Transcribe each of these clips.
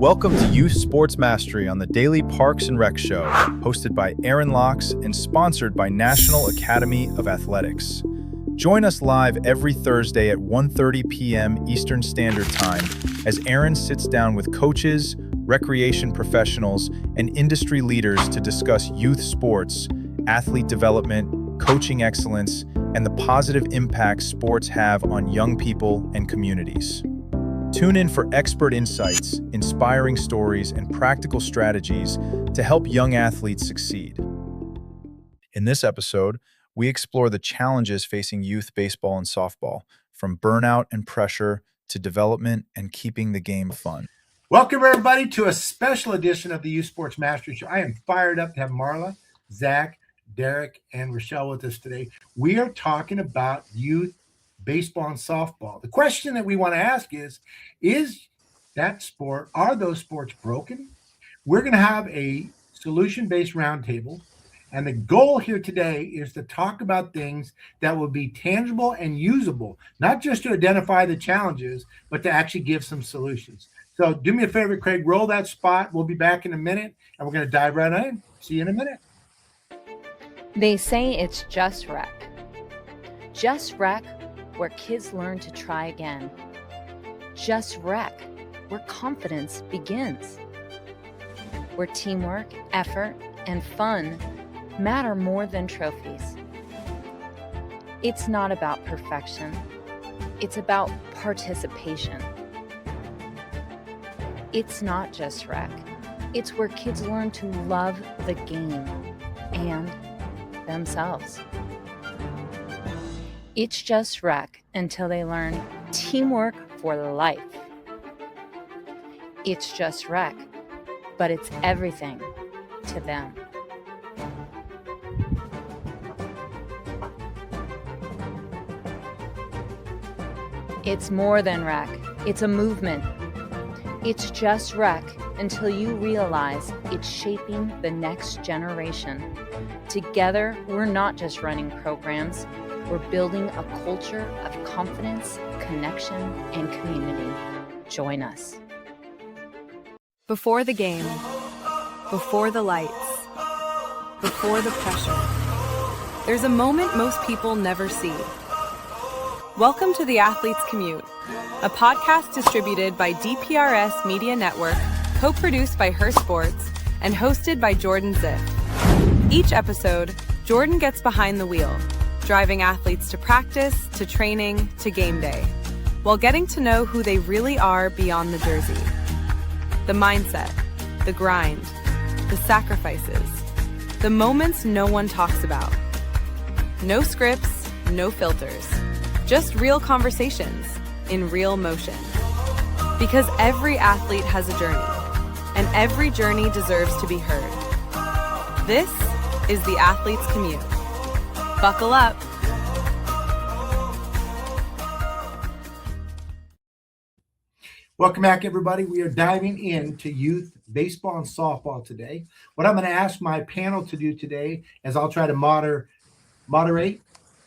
Welcome to Youth Sports Mastery on the Daily Parks and Rec Show, hosted by Aaron Locks and sponsored by National Academy of Athletics. Join us live every Thursday at 1:30 p.m. Eastern Standard Time as Aaron sits down with coaches, recreation professionals, and industry leaders to discuss youth sports, athlete development, coaching excellence, and the positive impact sports have on young people and communities. Tune in for expert insights, inspiring stories, and practical strategies to help young athletes succeed. In this episode, we explore the challenges facing youth baseball and softball, from burnout and pressure to development and keeping the game fun. Welcome, everybody, to a special edition of the Youth Sports Mastery Show. I am fired up to have Marla, Zach, Derek, and Rochelle with us today. We are talking about youth baseball and softball. The question that we want to ask is that sport, are those sports broken? We're going to have a solution-based roundtable, and the goal here today is to talk about things that will be tangible and usable, not just to identify the challenges, but to actually give some solutions. So do me a favor, Craig, roll that spot. We'll be back in a minute, and we're going to dive right in. See you in a minute. They say it's just rec. Just rec, where kids learn to try again. Just rec, where confidence begins. Where teamwork, effort, and fun matter more than trophies. It's not about perfection. It's about participation. It's not just rec. It's where kids learn to love the game and themselves. It's just rec until they learn teamwork for life. It's just rec, but it's everything to them. It's more than rec. It's a movement. It's just rec until you realize it's shaping the next generation. Together, we're not just running programs. We're building a culture of confidence, connection, and community. Join us. Before the game, before the lights, before the pressure, there's a moment most people never see. Welcome to The Athlete's Commute, a podcast distributed by DPRS Media Network, co-produced by Her Sports, and hosted by Jordan Zift. Each episode, Jordan gets behind the wheel, driving athletes to practice, to training, to game day, while getting to know who they really are beyond the jersey. The mindset, the grind, the sacrifices, the moments no one talks about. No scripts, no filters, just real conversations in real motion. Because every athlete has a journey, and every journey deserves to be heard. This is The Athlete's Commute. Buckle up. Welcome back, everybody. We are diving into youth baseball and softball today. What I'm going to ask my panel to do today is I'll try to moderate,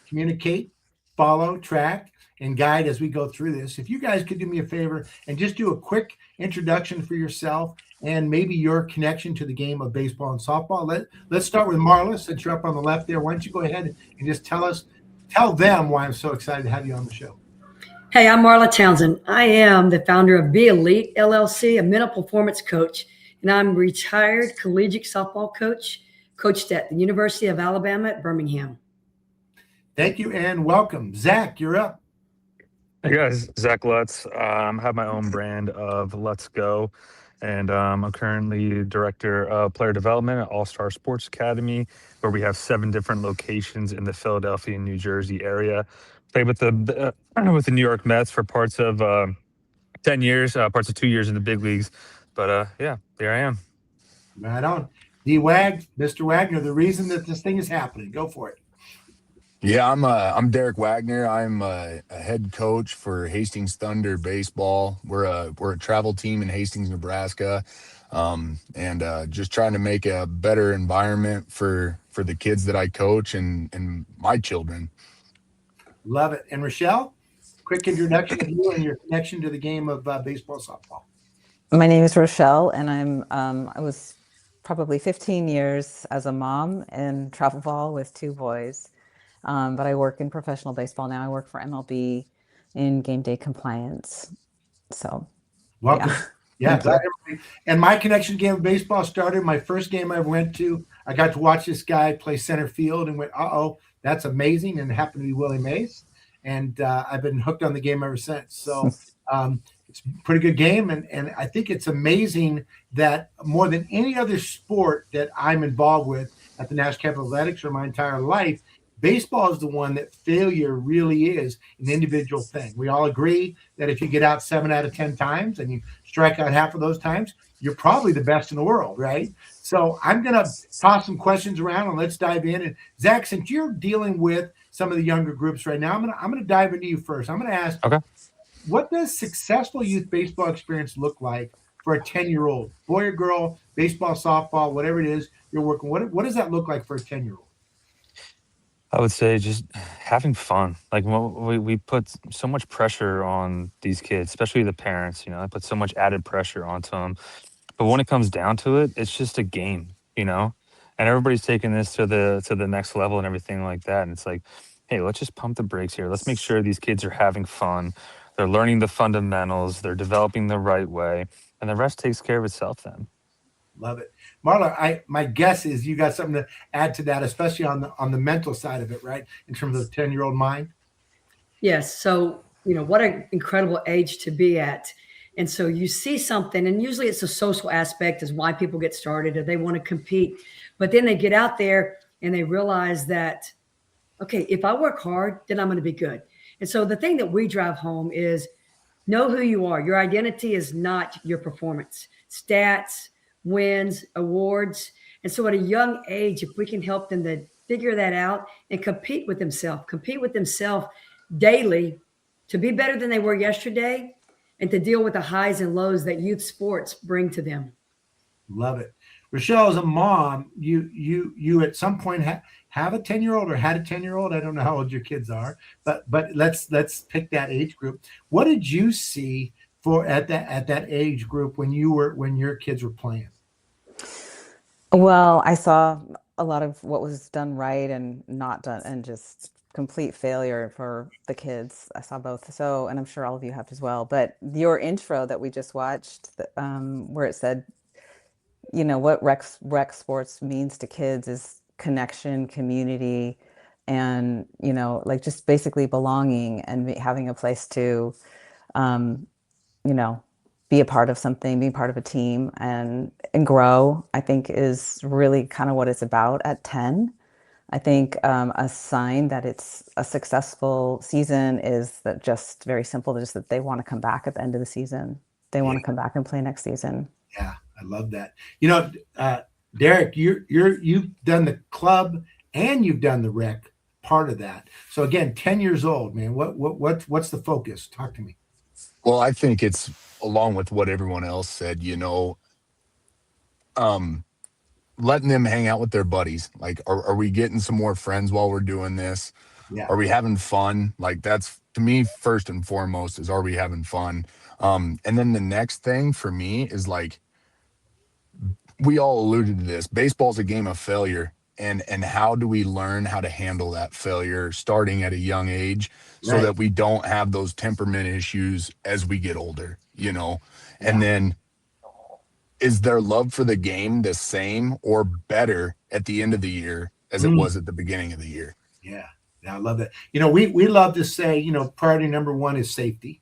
communicate, follow, track, and guide as we go through this. If you guys could do me a favor and just do a quick introduction for yourself and maybe your connection to the game of baseball and softball. Let's start with Marla, since you're up on the left there. Why don't you go ahead and just tell them why I'm so excited to have you on the show. Hey, I'm Marla Townsend. I am the founder of Be Elite LLC, a mental performance coach, and I'm a retired collegiate softball coach, coached at the University of Alabama at Birmingham. Thank you and welcome. Zach, you're up. Hey guys, Zach Lutz. I have my own brand of Let's Go, and I'm currently director of player development at All-Star Sports Academy, where we have 7 different locations in the Philadelphia and New Jersey area. Played with the New York Mets for parts of 10 years, parts of 2 years in the big leagues. But yeah, here I am. Right on. Mr. Wagner, the reason that this thing is happening. Go for it. Yeah, I'm Derek Wagner. I'm a head coach for Hastings Thunder baseball. We're a travel team in Hastings, Nebraska, and just trying to make a better environment for the kids that I coach and my children. Love it. And Rochelle, quick introduction of you and your connection to the game of baseball, softball. My name is Rochelle, and I was probably 15 years as a mom in travel ball with two boys. But I work in professional baseball now. I work for MLB in game day compliance. So, yeah. Welcome. Yeah, Thank glad you. everybody. And my connection game of baseball started. My first game I ever went to, I got to watch this guy play center field and went, "Uh-oh, that's amazing!" And it happened to be Willie Mays, and I've been hooked on the game ever since. So it's a pretty good game, and I think it's amazing that more than any other sport that I'm involved with at the National Capital Athletics or my entire life, baseball is the one that failure really is an individual thing. We all agree that if you get out 7 out of 10 times and you strike out half of those times, you're probably the best in the world, right? So I'm going to toss some questions around and let's dive in. And Zach, since you're dealing with some of the younger groups right now, I'm going to dive into you first. I'm going to ask, Okay. what does successful youth baseball experience look like for a 10-year-old, boy or girl, baseball, softball, whatever it is you're working? What does that look like for a 10-year-old? I would say just having fun. Like we put so much pressure on these kids, especially the parents. I put so much added pressure onto them. But when it comes down to it, it's just a game, and everybody's taking this to the next level and everything like that. And it's like, hey, let's just pump the brakes here. Let's make sure these kids are having fun. They're learning the fundamentals. They're developing the right way, and the rest takes care of itself then. Love it. Marla, my guess is you got something to add to that, especially on the mental side of it, right? In terms of the 10-year-old mind. Yes. So, what an incredible age to be at. And so you see something, and usually it's a social aspect is why people get started or they want to compete. But then they get out there and they realize that, okay, if I work hard, then I'm going to be good. And so the thing that we drive home is know who you are. Your identity is not your performance, stats, wins, awards. And so at a young age, if we can help them to figure that out and compete with themselves daily to be better than they were yesterday and to deal with the highs and lows that youth sports bring to them. Love it. Rochelle, as a mom, you at some point have a 10-year-old or had a 10-year-old. I don't know how old your kids are, but let's pick that age group. What did you see at that age group when your kids were playing? Well, I saw a lot of what was done right and not done, and just complete failure for the kids. I saw both. So, and I'm sure all of you have as well. But your intro that we just watched, where it said, what rec sports means to kids is connection, community, and, like just basically belonging and having a place to, you know, be a part of something, be part of a team and grow, I think is really kind of what it's about at 10. I think a sign that it's a successful season is that just very simple, just that they want to come back at the end of the season. They want to come back and play next season. Yeah, I love that. Derek, you've done the club and you've done the rec part of that. So again, 10 years old, man. What's the focus? Talk to me. Well, I think it's along with what everyone else said, letting them hang out with their buddies. Like, are we getting some more friends while we're doing this? Yeah. Are we having fun? Like, that's to me, first and foremost, is are we having fun? And then the next thing for me is like, we all alluded to this. Baseball's a game of failure. And how do we learn how to handle that failure starting at a young age so that we don't have those temperament issues as we get older, And then is their love for the game the same or better at the end of the year as it was at the beginning of the year? Yeah. I love that. We love to say, priority number one is safety,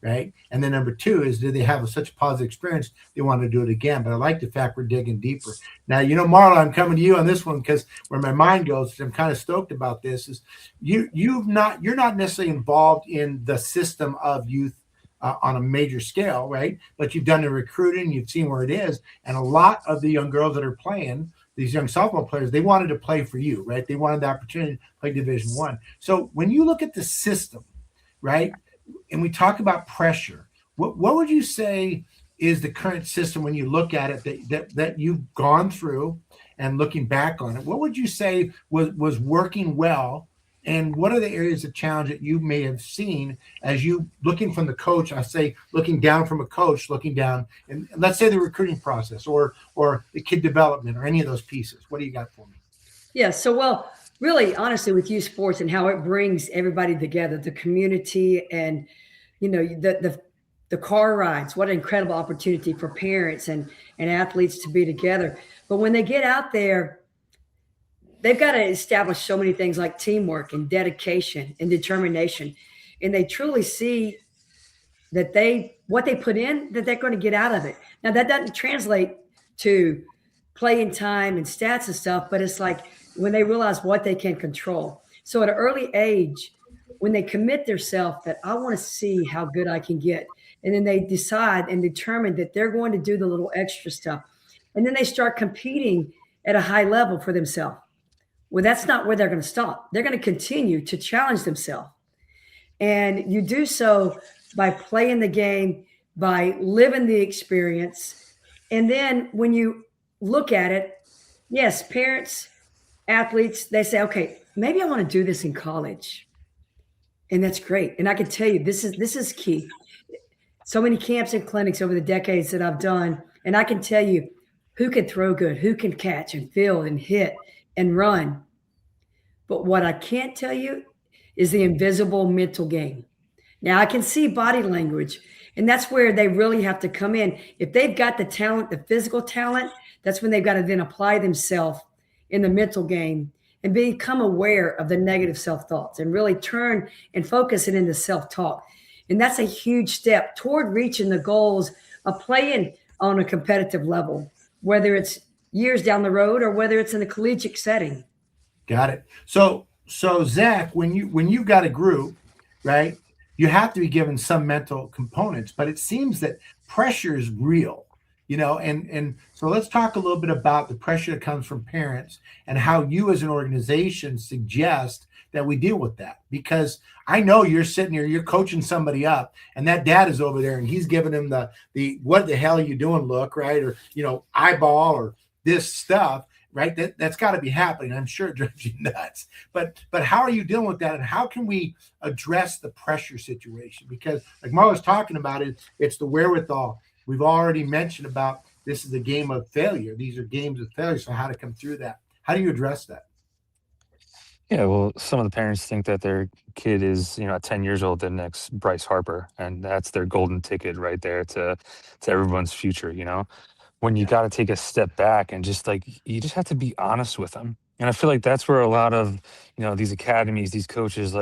right? And then number two is, do they have such a positive experience they want to do it again? But I like the fact we're digging deeper. Now, Marla, I'm coming to you on this one because where my mind goes, I'm kind of stoked about this, is you're not necessarily involved in the system of youth on a major scale, right? But you've done the recruiting, you've seen where it is. And a lot of the young girls that are playing, these young softball players, they wanted to play for you, right? They wanted the opportunity to play Division I. So when you look at the system, right, and we talk about pressure, what would you say is the current system when you look at it that you've gone through and looking back on it? What would you say was working well And what are the areas of challenge that you may have seen as you looking from the coach? I say looking down from a coach, looking down, and let's say the recruiting process or the kid development or any of those pieces. What do you got for me? Yeah. So, well, really, honestly, with youth sports and how it brings everybody together, the community, and the car rides. What an incredible opportunity for parents and athletes to be together. But when they get out there, they've got to establish so many things like teamwork and dedication and determination, and they truly see that what they put in, that they're going to get out of it. Now that doesn't translate to playing time and stats and stuff, but it's like when they realize what they can control. So at an early age, when they commit themselves that I want to see how good I can get, and then they decide and determine that they're going to do the little extra stuff, and then they start competing at a high level for themselves. Well, that's not where they're going to stop. They're going to continue to challenge themselves. And you do so by playing the game, by living the experience. And then when you look at it, yes, parents, athletes, they say, okay, maybe I want to do this in college. And that's great. And I can tell you, this is key. So many camps and clinics over the decades that I've done. And I can tell you who can throw good, who can catch and field and hit and run. But what I can't tell you is the invisible mental game. Now I can see body language, and that's where they really have to come in. If they've got the talent, the physical talent, that's when they've got to then apply themselves in the mental game and become aware of the negative self-thoughts and really turn and focus it into self-talk. And that's a huge step toward reaching the goals of playing on a competitive level, whether it's years down the road or whether it's in a collegiate setting. Got it. So Zach, when you got a group, right, you have to be given some mental components, but it seems that pressure is real, and so let's talk a little bit about the pressure that comes from parents and how you as an organization suggest that we deal with that. Because I know you're sitting here, you're coaching somebody up, and that dad is over there and he's giving him the what the hell are you doing look, right? Or, eyeball or this stuff. Right, that's got to be happening. I'm sure it drives you nuts. But how are you dealing with that, and how can we address the pressure situation? Because like Marla's talking about it's the wherewithal. We've already mentioned about this is a game of failure. These are games of failure. So how to come through that? How do you address that? Yeah, well, some of the parents think that their kid is, at 10 years old, the next Bryce Harper, and that's their golden ticket right there to everyone's future. When you got to take a step back and just you just have to be honest with them. And I feel like that's where a lot of, these academies, these coaches,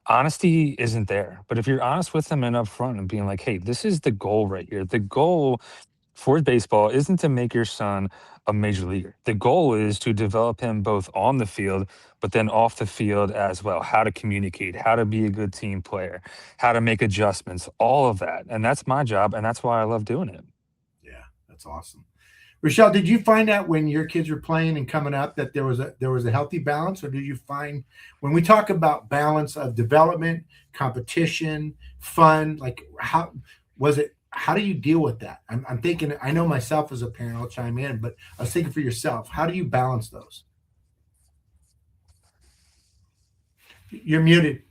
honesty isn't there. But if you're honest with them and upfront and being like, hey, this is the goal right here. The goal for baseball isn't to make your son a major leaguer. The goal is to develop him both on the field, but then off the field as well. How to communicate, how to be a good team player, how to make adjustments, all of that. And that's my job. And that's why I love doing it. That's awesome. Rochelle, did you find out when your kids were playing and coming up that there was a healthy balance, or did you find when we talk about balance of development, competition, fun, how was it? How do you deal with that? I'm thinking, I know myself as a parent, I'll chime in, but I was thinking for yourself, how do you balance those? You're muted.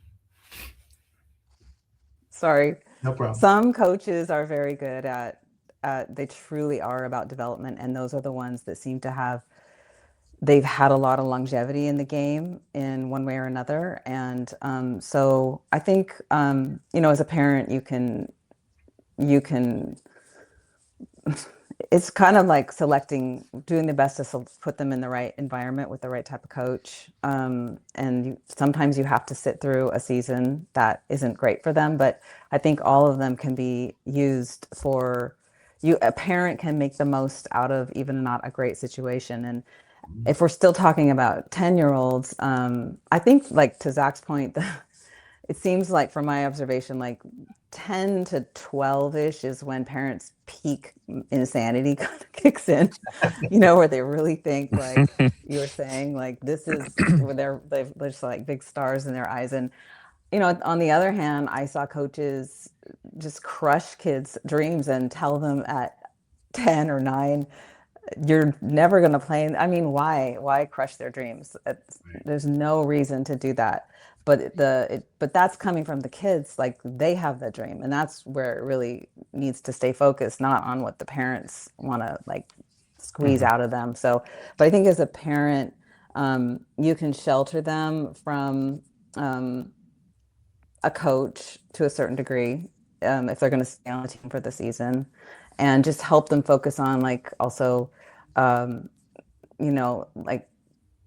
Sorry. No problem. Some coaches are very good at they truly are about development, and those are the ones that seem to they've had a lot of longevity in the game in one way or another. And so I think as a parent you can it's kind of like doing the best to put them in the right environment with the right type of coach. And sometimes you have to sit through a season that isn't great for them, but I think all of them can be used for a parent can make the most out of even not a great situation. And if we're still talking about 10-year-olds, I think to Zach's point, it seems like from my observation, 10 to 12-ish is when parents peak insanity kind of kicks in, where they really think, like you were saying, this is where they're just big stars in their eyes. And, on the other hand, I saw coaches just crush kids' dreams and tell them at 10 or 9, you're never going to play. I mean, why crush their dreams? There's no reason to do that. But but that's coming from the kids. Like, they have the dream, and that's where it really needs to stay focused, not on what the parents want to like squeeze out of them. So, but I think as a parent, you can shelter them from a coach to a certain degree, if they're going to stay on the team for the season, and just help them focus on like also, like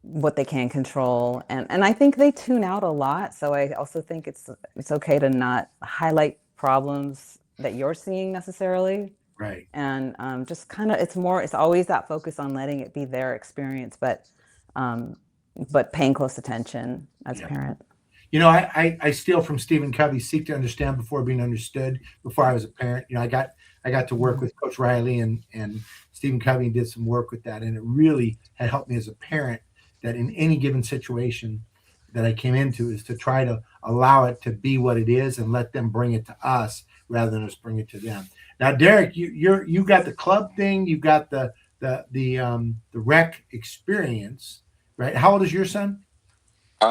what they can control. And I think they tune out a lot. So I also think it's okay to not highlight problems that you're seeing necessarily. Right. And just kind of, it's always that focus on letting it be their experience, but paying close attention as a parent. I steal from Stephen Covey, seek to understand before being understood. Before I was a parent, I got to work with Coach Riley and Stephen Covey, and did some work with that. And it really had helped me as a parent, that in any given situation that I came into, is to try to allow it to be what it is and let them bring it to us rather than us bring it to them. Now, Derek, you got the club thing, you got the rec experience, right? How old is your son?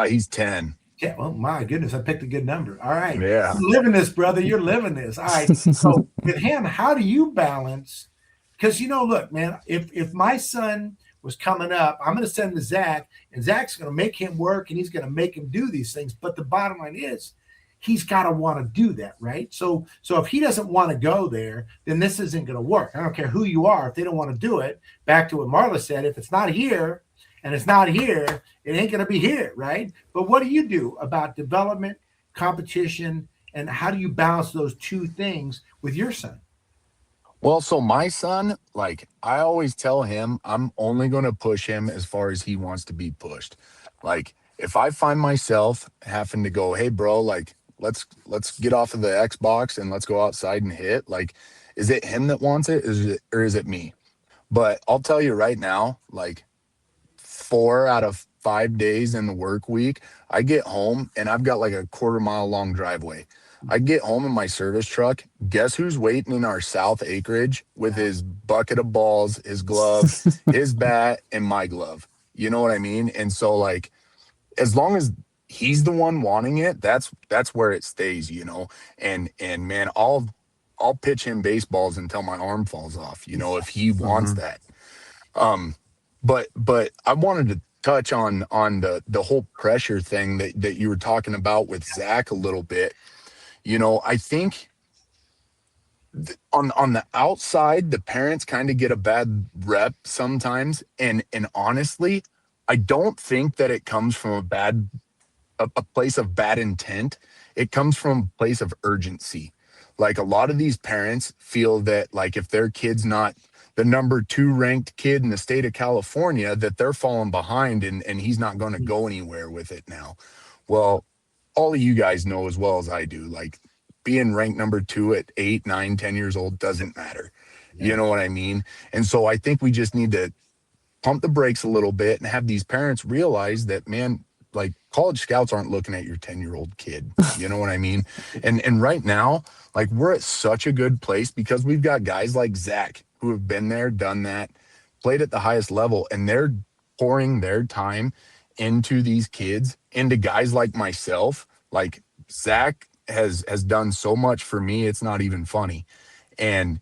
He's 10. Yeah, well, my goodness, I picked a good number. All right. Yeah. You're living this, brother. You're living this. All right. So with him, how do you balance? Because, look, man, if my son was coming up, I'm going to send him to Zach, and Zach's going to make him work, and he's going to make him do these things. But the bottom line is, he's got to want to do that, right? So if he doesn't want to go there, then this isn't going to work. I don't care who you are. If they don't want to do it, back to what Marla said, if it's not here, and it's not here, it ain't going to be here, right? But what do you do about development, competition, and how do you balance those two things with your son? Well, so my son, like, I always tell him I'm only going to push him as far as he wants to be pushed. Like, if I find myself having to go, hey, bro, like, let's get off of the Xbox and let's go outside and hit, like, is it him that wants it, or is it me? But I'll tell you right now, like, 4 out of 5 days in the work week, I get home and I've got like a 1/4 mile long driveway. I get home in my service truck. Guess who's waiting in our south acreage with his bucket of balls, his glove, his bat, and my glove? You know what I mean? And so, like, as long as he's the one wanting it, that's where it stays, And man, I'll pitch him baseballs until my arm falls off, if he wants that. But I wanted to touch on the whole pressure thing that you were talking about with Zach a little bit. I think on the outside, the parents kind of get a bad rep sometimes. And honestly, I don't think that it comes from a place of bad intent. It comes from a place of urgency. Like, a lot of these parents feel that, like, if their kid's not the number 2 ranked kid in the state of California, that they're falling behind and he's not going to go anywhere with it now. Well, all of you guys know as well as I do, like, being ranked number 2 at 8, 9, 10 years old doesn't matter. Yeah. You know what I mean? And so I think we just need to pump the brakes a little bit and have these parents realize that, man, like, college scouts aren't looking at your 10-year-old kid. You know what I mean? And right now, like, we're at such a good place because we've got guys like Zach who have been there, done that, played at the highest level, and they're pouring their time into these kids, into guys like myself. Like, Zach has done so much for me, it's not even funny. And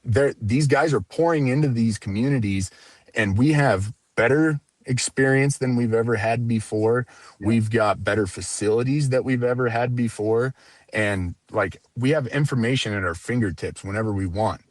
these guys are pouring into these communities, and we have better experience than we've ever had before. Yeah. We've got better facilities that we've ever had before. And, like, we have information at our fingertips whenever we want.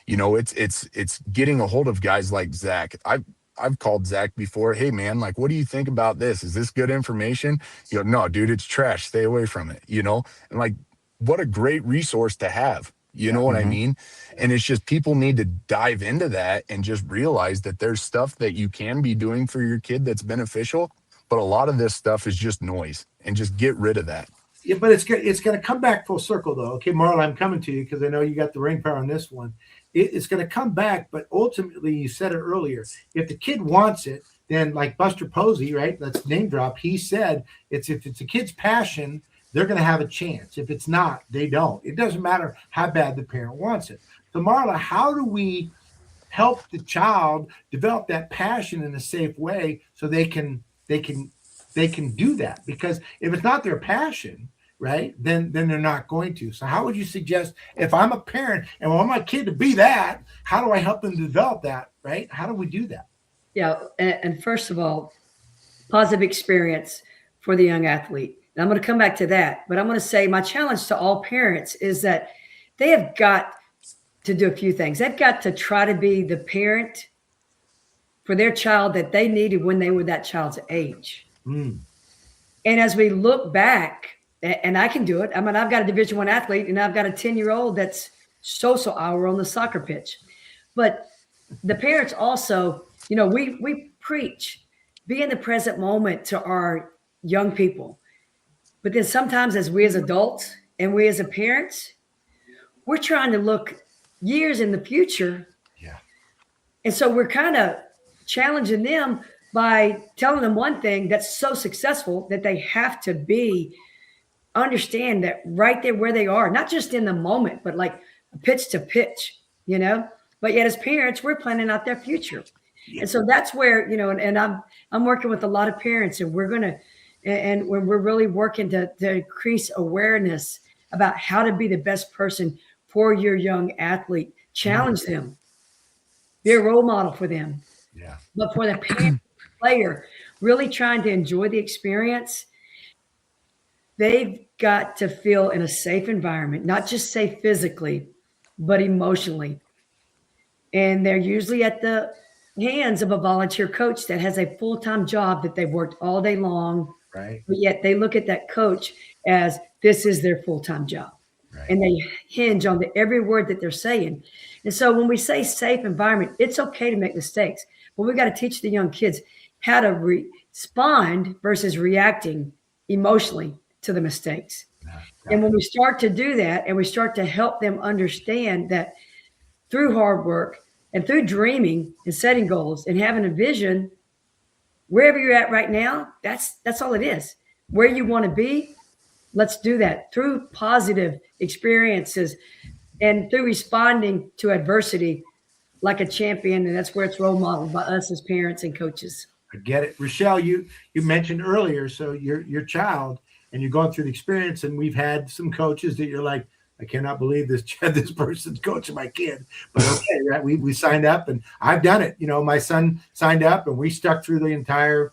It's getting a hold of guys like Zach. I've called Zach before. Hey, man, like, what do you think about this? Is this good information? No, dude, it's trash. Stay away from it, And, like, what a great resource to have. You know what I mean? And it's just, people need to dive into that and just realize that there's stuff that you can be doing for your kid that's beneficial, but a lot of this stuff is just noise, and just get rid of that. Yeah, but it's going to come back full circle, though. Okay, Marla, I'm coming to you because I know you got the ring power on this one. It's going to come back, but ultimately, you said it earlier, if the kid wants it, then, like Buster Posey, right? Let's name drop. He said, if it's a kid's passion, they're going to have a chance. If it's not, they don't. It doesn't matter how bad the parent wants it. So, Marla, how do we help the child develop that passion in a safe way so they can do that. Because if it's not their passion, right, then they're not going to. So how would you suggest, if I'm a parent and I want my kid to be that, how do I help them develop that, right? How do we do that? Yeah, and first of all, positive experience for the young athlete. And I'm going to come back to that, but I'm going to say my challenge to all parents is that they have got to do a few things. They've got to try to be the parent for their child that they needed when they were that child's age. Mm. And as we look back, and I can do it. I mean, I've got a Division I athlete, and I've got a 10-year-old that's social hour on the soccer pitch. But the parents also, we preach, be in the present moment to our young people. But then sometimes as we as adults and we as a parents, we're trying to look years in the future. Yeah. And so we're kind of challenging them by telling them one thing that's so successful that they have to understand that right there where they are, not just in the moment, but like pitch to pitch, but yet as parents, we're planning out their future. And so that's where, and I'm working with a lot of parents, and we're really working to increase awareness about how to be the best person for your young athlete. Challenge them, be a role model for them. Yeah. But for the parent player, really trying to enjoy the experience, they've got to feel in a safe environment, not just safe physically, but emotionally. And they're usually at the hands of a volunteer coach that has a full-time job that they've worked all day long. Right. But yet they look at that coach as this is their full-time job. Right. And they hinge on every word that they're saying. And so when we say safe environment, it's okay to make mistakes, but we've got to teach the young kids how to respond versus reacting emotionally to the mistakes. And when we start to do that, and we start to help them understand that through hard work and through dreaming and setting goals and having a vision, wherever you're at right now, that's all it is. Where you want to be, let's do that through positive experiences and through responding to adversity like a champion. And that's where it's role modeled by us as parents and coaches. I get it. Rochelle, you mentioned earlier, so your child, and you're going through the experience, and we've had some coaches that you're like, I cannot believe this person's coaching my kid. But okay, right? We signed up, and I've done it. My son signed up, and we stuck through the entire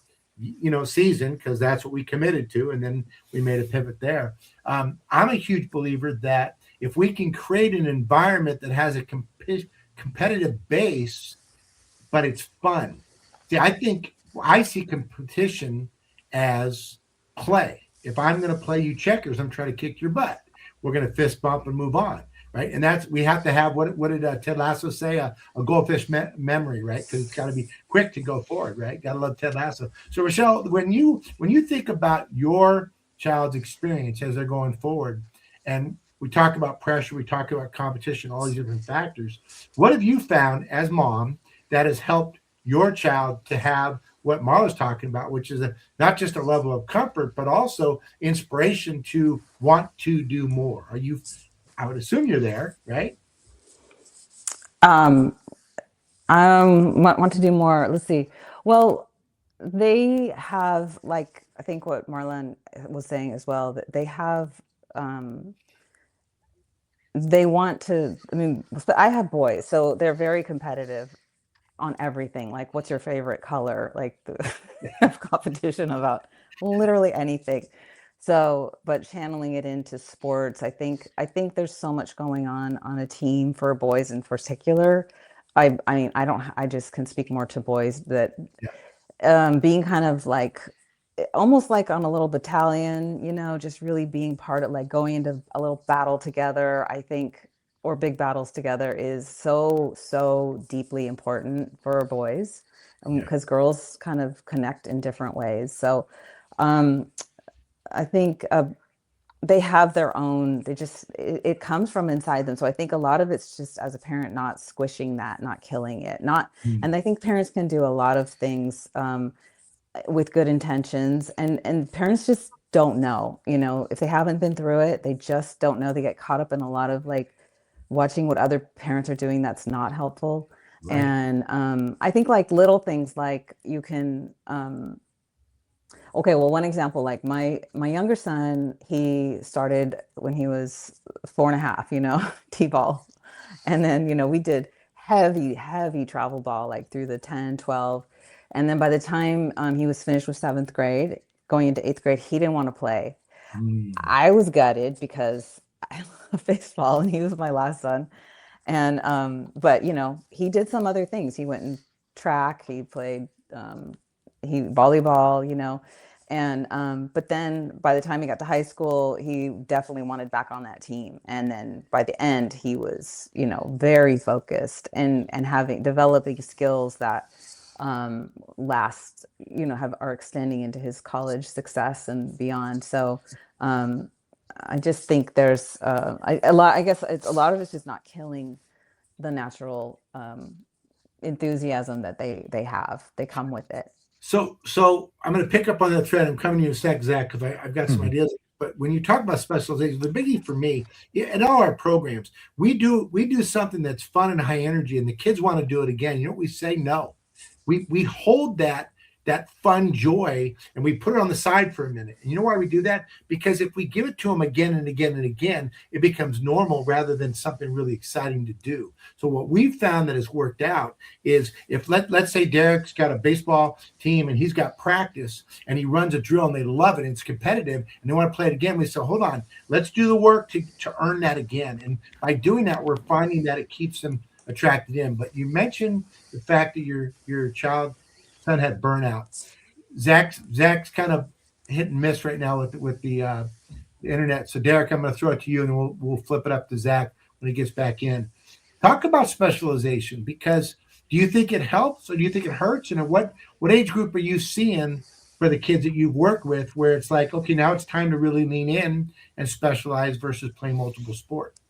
season because that's what we committed to, and then we made a pivot there. I'm a huge believer that if we can create an environment that has a competitive base, but it's fun. See, I see competition as play. If I'm going to play you checkers, I'm trying to kick your butt. We're going to fist bump and move on, right? And we have to have what did Ted Lasso say? A goldfish memory, right? Because it's got to be quick to go forward, right? Got to love Ted Lasso. So Rochelle, when you think about your child's experience as they're going forward, and we talk about pressure, we talk about competition, all these different factors, what have you found as mom that has helped your child to have what Marla's talking about, which is not just a level of comfort, but also inspiration to want to do more? I would assume you're there, right? Want to do more. Let's see. Well, they have, like, I think what Marlon was saying as well, that they have, they want to, I have boys, so they're very competitive on everything. Like, what's your favorite color? Like, have competition about literally anything. So, but channeling it into sports, I think there's so much going on a team for boys in particular. I just can speak more to boys that being kind of like almost like on a little battalion, just really being part of, like, going into a little battle together, I think, or big battles together, is so deeply important for boys, because girls kind of connect in different ways. So I think they have their own, it comes from inside them. So I think a lot of it's just, as a parent, not squishing that, not killing it, and I think parents can do a lot of things with good intentions, and parents just don't know, if they haven't been through it, they just don't know. They get caught up in a lot of, like, watching what other parents are doing that's not helpful. Right. And I think like little things like you can, okay, well, one example, like my younger son, he started when he was 4.5, t-ball. And then, we did heavy travel ball, like through the 10, 12. And then by the time he was finished with 7th grade, going into 8th grade, he didn't want to play. I was gutted because I love baseball and he was my last son. And but he did some other things. He went in track, he played he volleyball, and but then by the time he got to high school, he definitely wanted back on that team. And then by the end, he was, very focused and having developing skills that last, are extending into his college success and beyond. So I just think there's a lot. I guess it's a lot of it's just not killing the natural enthusiasm that they have. They come with it. So I'm going to pick up on that thread. I'm coming to you in a sec, Zach, because I've got some ideas. But when you talk about specialization, the biggie for me in all our programs, we do something that's fun and high energy, and the kids want to do it again. You know what we say? No. We hold that fun joy and we put it on the side for a minute. And you know why we do that? Because if we give it to them again and again and again, it becomes normal rather than something really exciting to do. So what we've found that has worked out is if let's say Derek's got a baseball team and he's got practice and he runs a drill and they love it and it's competitive and they want to play it again, we say, hold on, let's do the work to earn that again. And by doing that, we're finding that it keeps them attracted in. But you mentioned the fact that your son had burnout. Zach's kind of hit and miss right now with the internet. So Derek, I'm going to throw it to you, and we'll flip it up to Zach when he gets back in. Talk about specialization, because do you think it helps or do you think it hurts? And what age group are you seeing for the kids that you've worked with, where it's like, okay, now it's time to really lean in and specialize versus play multiple sports?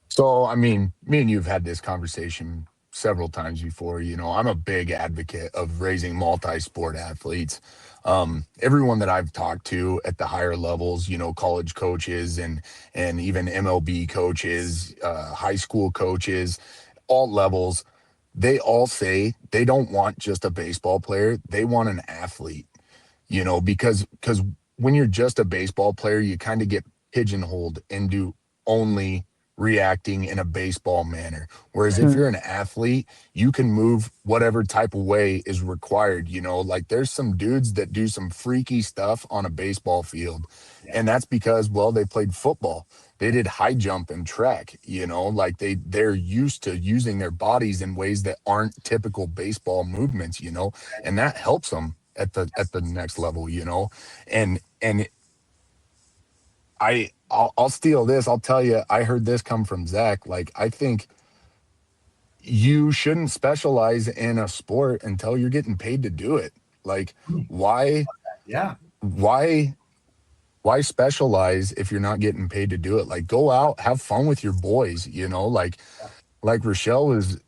So, I mean, me and you've had this conversation several times before. I'm a big advocate of raising multi-sport athletes. Everyone that I've talked to at the higher levels, college coaches and even MLB coaches, high school coaches, all levels, they all say they don't want just a baseball player. They want an athlete, because when you're just a baseball player, you kind of get pigeonholed into only reacting in a baseball manner. Whereas if you're an athlete, you can move whatever type of way is required. Like there's some dudes that do some freaky stuff on a baseball field. And that's because, well, they played football. They did high jump and track, like they're used to using their bodies in ways that aren't typical baseball movements, and that helps them at the next level, and I'll steal this. I'll tell you, I heard this come from Zach. Like, I think you shouldn't specialize in a sport until you're getting paid to do it. Like, why specialize if you're not getting paid to do it? Like, go out, have fun with your boys, like Rochelle was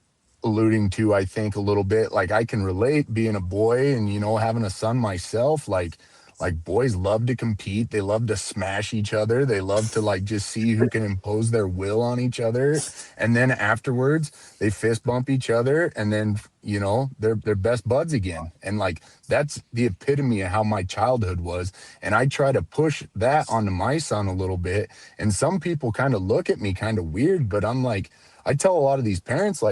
alluding to, I think a little bit. Like, I can relate being a boy and, having a son myself. Like boys love to compete. They love to smash each other. They love to just see who can impose their will on each other. And then afterwards they fist bump each other. And then, they're best buds again. And that's the epitome of how my childhood was. And I try to push that onto my son a little bit. And some people kind of look at me kind of weird, but I'm like, I tell a lot of these parents,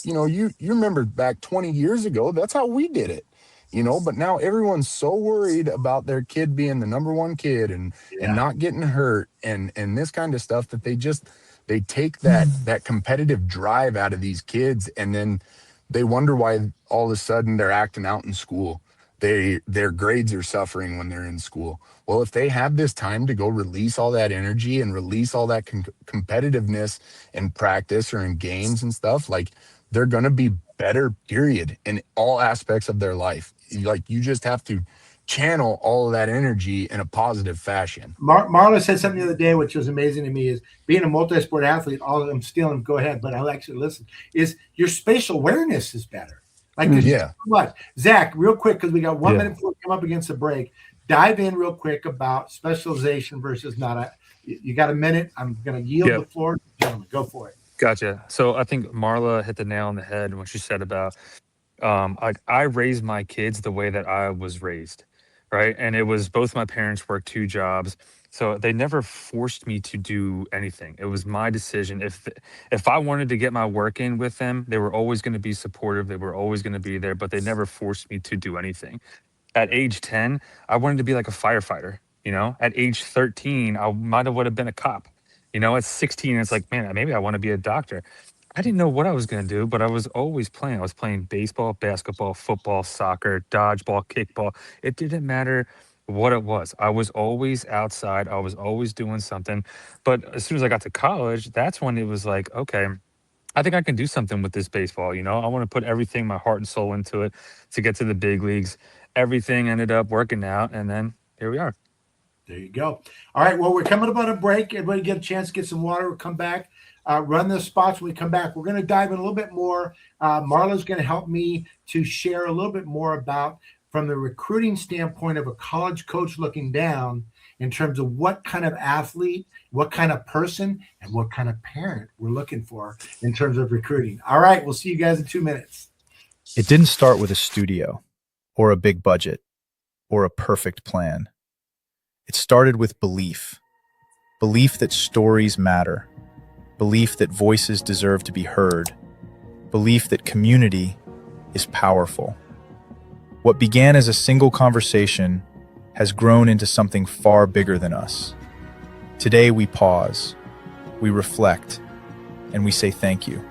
you remember back 20 years ago, that's how we did it. But now everyone's so worried about their kid being the number one kid and not getting hurt and this kind of stuff that they take that competitive drive out of these kids, and then they wonder why all of a sudden they're acting out in school. Their grades are suffering when they're in school. Well, if they have this time to go release all that energy and release all that competitiveness in practice or in games and stuff, they're going to be better, period, in all aspects of their life. You just have to channel all of that energy in a positive fashion. Marla said something the other day, which was amazing to me, is being a multi-sport athlete, all of them stealing, go ahead, but I'll actually listen, is your spatial awareness is better. What? Zach, real quick, because we got 1 minute before we come up against the break, dive in real quick about specialization versus not. You got a minute. I'm going to yield the floor. Gentlemen, go for it. Gotcha. So I think Marla hit the nail on the head when she said about I raised my kids the way that I was raised, right? And it was both my parents worked two jobs, so they never forced me to do anything. It was my decision. If I wanted to get my work in with them, they were always going to be supportive. They were always going to be there, but they never forced me to do anything. At age 10, I wanted to be like a firefighter. At age 13, I might have would have been a cop. At 16, it's like, man, maybe I want to be a doctor. I didn't know what I was going to do, but I was always playing. I was playing baseball, basketball, football, soccer, dodgeball, kickball. It didn't matter what it was. I was always outside. I was always doing something. But as soon as I got to college, that's when it was like, okay, I think I can do something with this baseball. I want to put everything, my heart and soul into it to get to the big leagues. Everything ended up working out. And then here we are. There you go. All right. Well, we're coming up on a break. Everybody get a chance to get some water. We'll come back, run the spots when we come back. We're going to dive in a little bit more. Marla's going to help me to share a little bit more about from the recruiting standpoint of a college coach looking down in terms of what kind of athlete, what kind of person, and what kind of parent we're looking for in terms of recruiting. All right. We'll see you guys in 2 minutes. It didn't start with a studio or a big budget or a perfect plan. It started with belief that stories matter, belief that voices deserve to be heard, belief that community is powerful. What began as a single conversation has grown into something far bigger than us. Today we pause, we reflect, and we say thank you.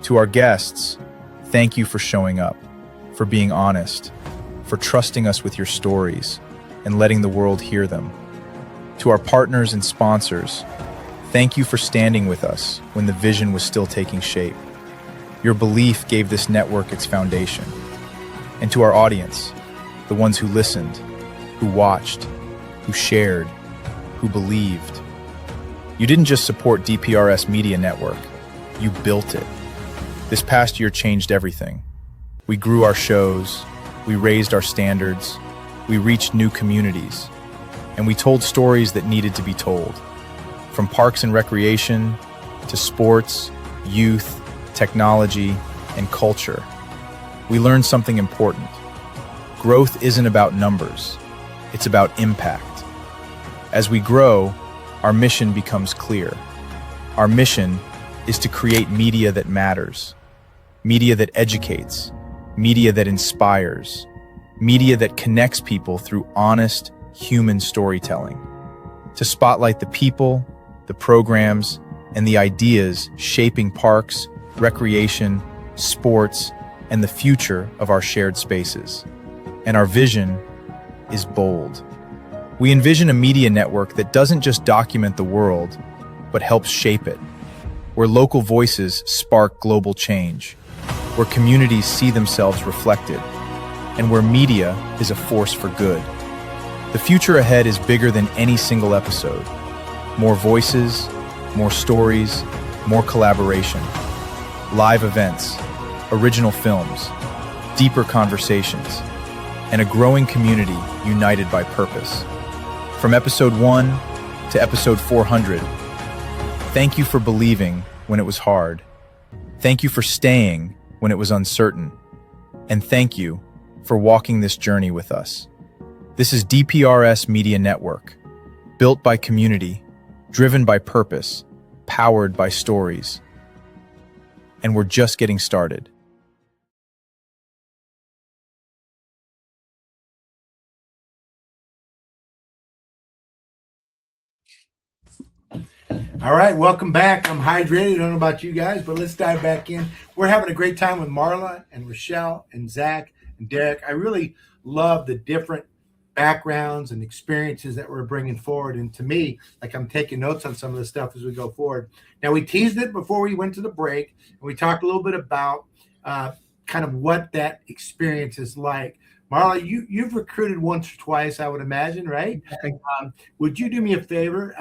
To our guests, thank you for showing up, for being honest, for trusting us with your stories and letting the world hear them. To our partners and sponsors, thank you for standing with us when the vision was still taking shape. Your belief gave this network its foundation. And to our audience, the ones who listened, who watched, who shared, who believed. You didn't just support DPRS Media Network, you built it. This past year changed everything. We grew our shows, we raised our standards, we reached new communities, and we told stories that needed to be told. From parks and recreation to sports, youth, technology, and culture. We learned something important. Growth isn't about numbers, it's about impact. As we grow, our mission becomes clear. Our mission is to create media that matters, media that educates, media that inspires, media that connects people through honest, human storytelling. To spotlight the people, the programs, and the ideas shaping parks, recreation, sports, and the future of our shared spaces. And our vision is bold. We envision a media network that doesn't just document the world, but helps shape it, where local voices spark global change, where communities see themselves reflected, and where media is a force for good. The future ahead is bigger than any single episode. More voices, more stories, more collaboration. Live events, original films, deeper conversations, and a growing community united by purpose. From episode 1 to episode 400, thank you for believing when it was hard. Thank you for staying when it was uncertain. And thank you for walking this journey with us. This is DPRS Media Network, built by community, driven by purpose, powered by stories. And we're just getting started. All right, welcome back. I'm hydrated. I don't know about you guys, but let's dive back in. We're having a great time with Marla and Rochelle and Zach and Derek. I really love the different backgrounds and experiences that we're bringing forward. And to me, like I'm taking notes on some of the stuff as we go forward. Now, we teased it before we went to the break, and we talked a little bit about kind of what that experience is like. Marla, you've recruited once or twice, I would imagine, right? Would you do me a favor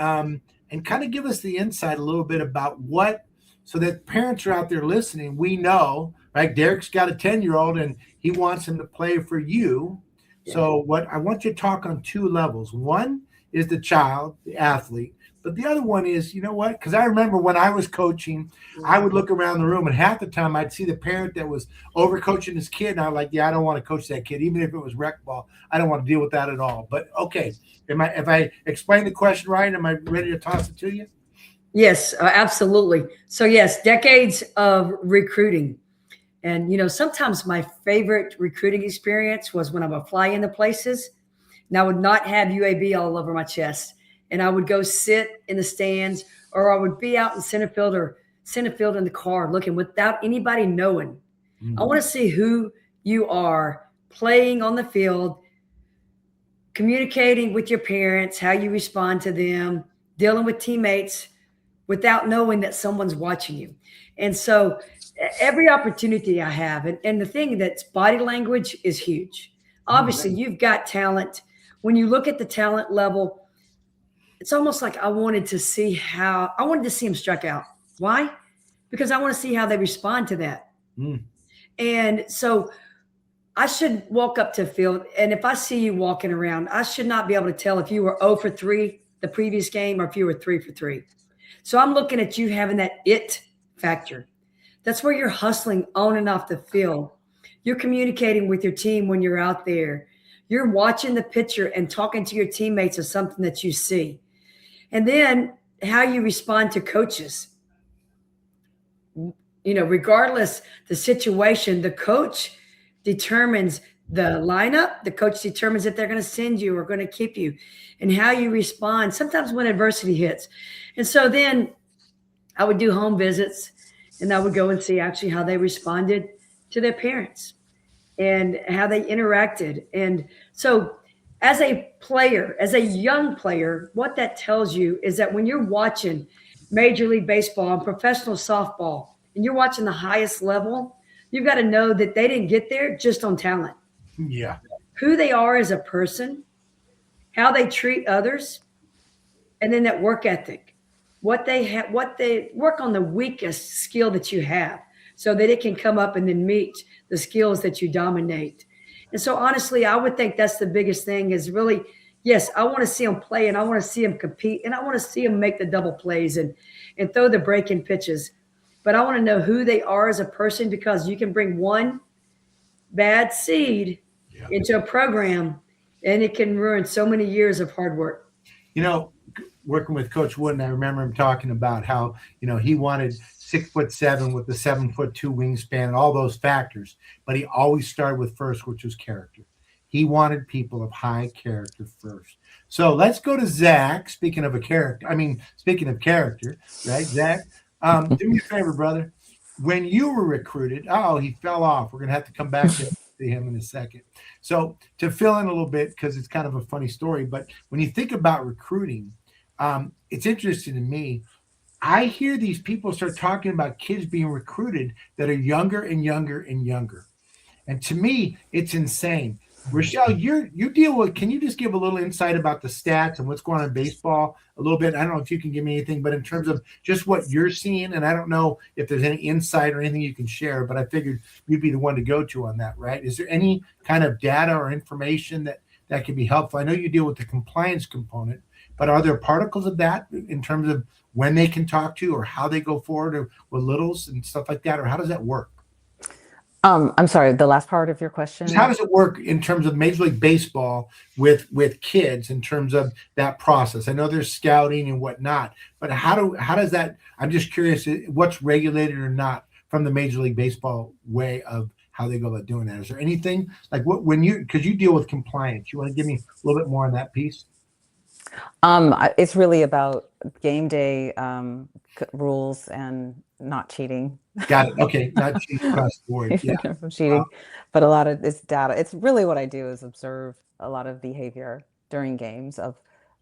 and kind of give us the insight a little bit about what, so that parents are out there listening, we know, right? Derek's got a 10-year-old and he wants him to play for you. Yeah. So what I want you to talk on two levels. One is the child, the athlete, But the other one is, you know what? Because I remember when I was coaching, I would look around the room, and half the time I'd see the parent that was overcoaching his kid, and I'm like, yeah, I don't want to coach that kid, even if it was rec ball. I don't want to deal with that at all. But okay, if I explain the question right, am I ready to toss it to you? Yes, absolutely. So yes, decades of recruiting. And, sometimes my favorite recruiting experience was when I would fly into places and I would not have UAB all over my chest. And I would go sit in the stands, or I would be out in center field in the car looking without anybody knowing. I want to see who you are playing on the field, communicating with your parents, how you respond to them, dealing with teammates without knowing that someone's watching you. And so every opportunity I have, and the thing that's body language is huge. Obviously, you've got talent. When you look at the talent level, it's almost like I wanted to see him strike out. Why? Because I want to see how they respond to that. And so I should walk up to the field, and if I see you walking around, I should not be able to tell if you were 0 for 3 the previous game or if you were 3 for 3. So I'm looking at you having that it factor. That's where you're hustling on and off the field. You're communicating with your team when you're out there. You're watching the picture and talking to your teammates of something that you see. And then how you respond to coaches. Regardless the situation, the coach determines the lineup. The coach determines if they're going to send you or going to keep you, and how you respond sometimes when adversity hits. And so then I would do home visits, and I would go and see actually how they responded to their parents and how they interacted. And so as a player, as a young player, what that tells you is that when you're watching Major League Baseball and professional softball, and you're watching the highest level, you've got to know that they didn't get there just on talent. Yeah. Who they are as a person, how they treat others, and then that work ethic. What they work on, the weakest skill that you have, so that it can come up and then meet the skills that you dominate. And so honestly, I would think that's the biggest thing is really, yes, I want to see them play, and I want to see them compete, and I want to see them make the double plays and throw the breaking pitches. But I want to know who they are as a person, because you can bring one bad seed into a program, and it can ruin so many years of hard work. Working with Coach Wooden, I remember him talking about how, he wanted 6'7" with the 7'2" wingspan and all those factors, but he always started with first, which was character. He wanted people of high character first. So let's go to Zach. Speaking of character, right, Zach? Do me a favor, brother. When you were recruited, he fell off. We're going to have to come back to him in a second. So to fill in a little bit, because it's kind of a funny story, but when you think about recruiting, it's interesting to me. I hear these people start talking about kids being recruited that are younger and younger and younger. And to me, it's insane. Rochelle, you deal with, can you just give a little insight about the stats and what's going on in baseball a little bit? I don't know if you can give me anything, but in terms of just what you're seeing, and I don't know if there's any insight or anything you can share, but I figured you'd be the one to go to on that, right? Is there any kind of data or information that could be helpful? I know you deal with the compliance component, but are there particles of that in terms of when they can talk to or how they go forward or with littles and stuff like that, or how does that work? I'm sorry, the last part of your question. How does it work in terms of Major League Baseball with kids in terms of that process? I know there's scouting and whatnot, but how does that? I'm just curious what's regulated or not from the Major League Baseball way of how they go about doing that. Is there anything like because you deal with compliance? You want to give me a little bit more on that piece? It's really about game day rules and not cheating. Got it. Okay, not cheating across the board. Yeah, from cheating, but a lot of it's data. It's really what I do is observe a lot of behavior during games of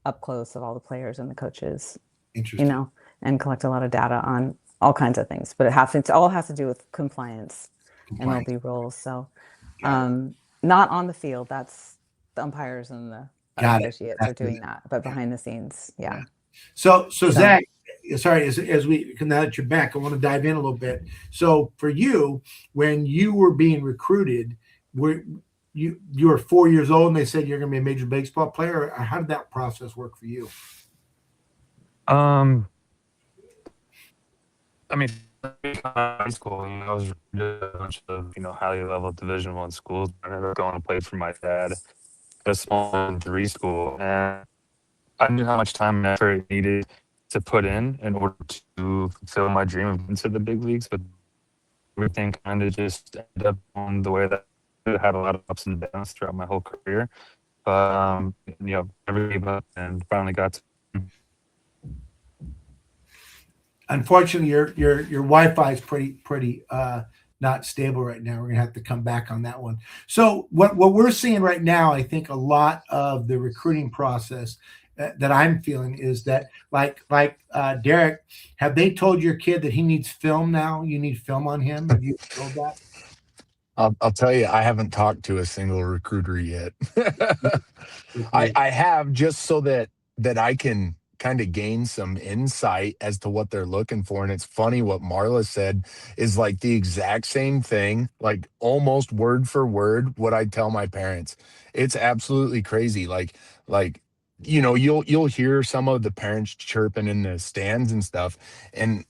up close of all the players and the coaches. Interesting. And collect a lot of data on all kinds of things. But it all has to do with compliance. And there'll be rules. So, not on the field. That's the umpires and the associates are doing that, but behind the scenes, yeah. So Zach, sorry, as we now that you're back, I want to dive in a little bit. So for you, when you were being recruited, you were 4 years old and they said you're going to be a major baseball player? Or how did that process work for you? Um, I mean, high school, I was just a bunch of highly level Division I schools. I ended up going to play for my dad at a small three school, and I knew how much time and effort it needed to put in order to fulfill my dream of into the big leagues. But everything kind of just ended up on the way that it had a lot of ups and downs throughout my whole career. But never gave up and finally got to. Unfortunately, your Wi-Fi is pretty not stable right now. We're gonna have to come back on that one. So what we're seeing right now, I think a lot of the recruiting process that I'm feeling is that Derek, have they told your kid that he needs film now? You need film on him. Have you told that? I'll tell you, I haven't talked to a single recruiter yet. Okay. I have, just so that I can kind of gain some insight as to what they're looking for. And it's funny, what Marla said is like the exact same thing, like almost word for word what I tell my parents. It's absolutely crazy. Like you'll hear some of the parents chirping in the stands and stuff, and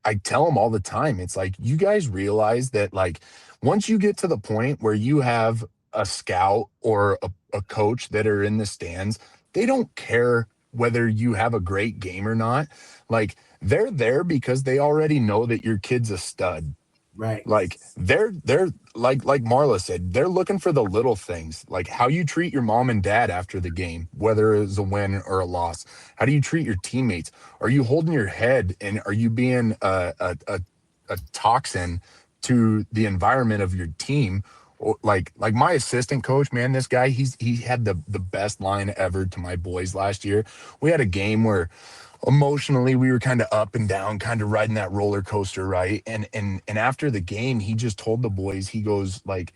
I tell them all the time, it's like, you guys realize that, like, once you get to the point where you have a scout or a coach that are in the stands, they don't care whether you have a great game or not. Like, they're there because they already know that your kid's a stud. Right. Like, they're like Marla said, they're looking for the little things, like how you treat your mom and dad after the game, whether it's a win or a loss. How do you treat your teammates? Are you holding your head, and are you being a toxin to the environment of your team? Like my assistant coach, man, this guy, he had the best line ever to my boys last year. We had a game where emotionally we were kind of up and down, kind of riding that roller coaster, right? And after the game, he just told the boys, he goes, like,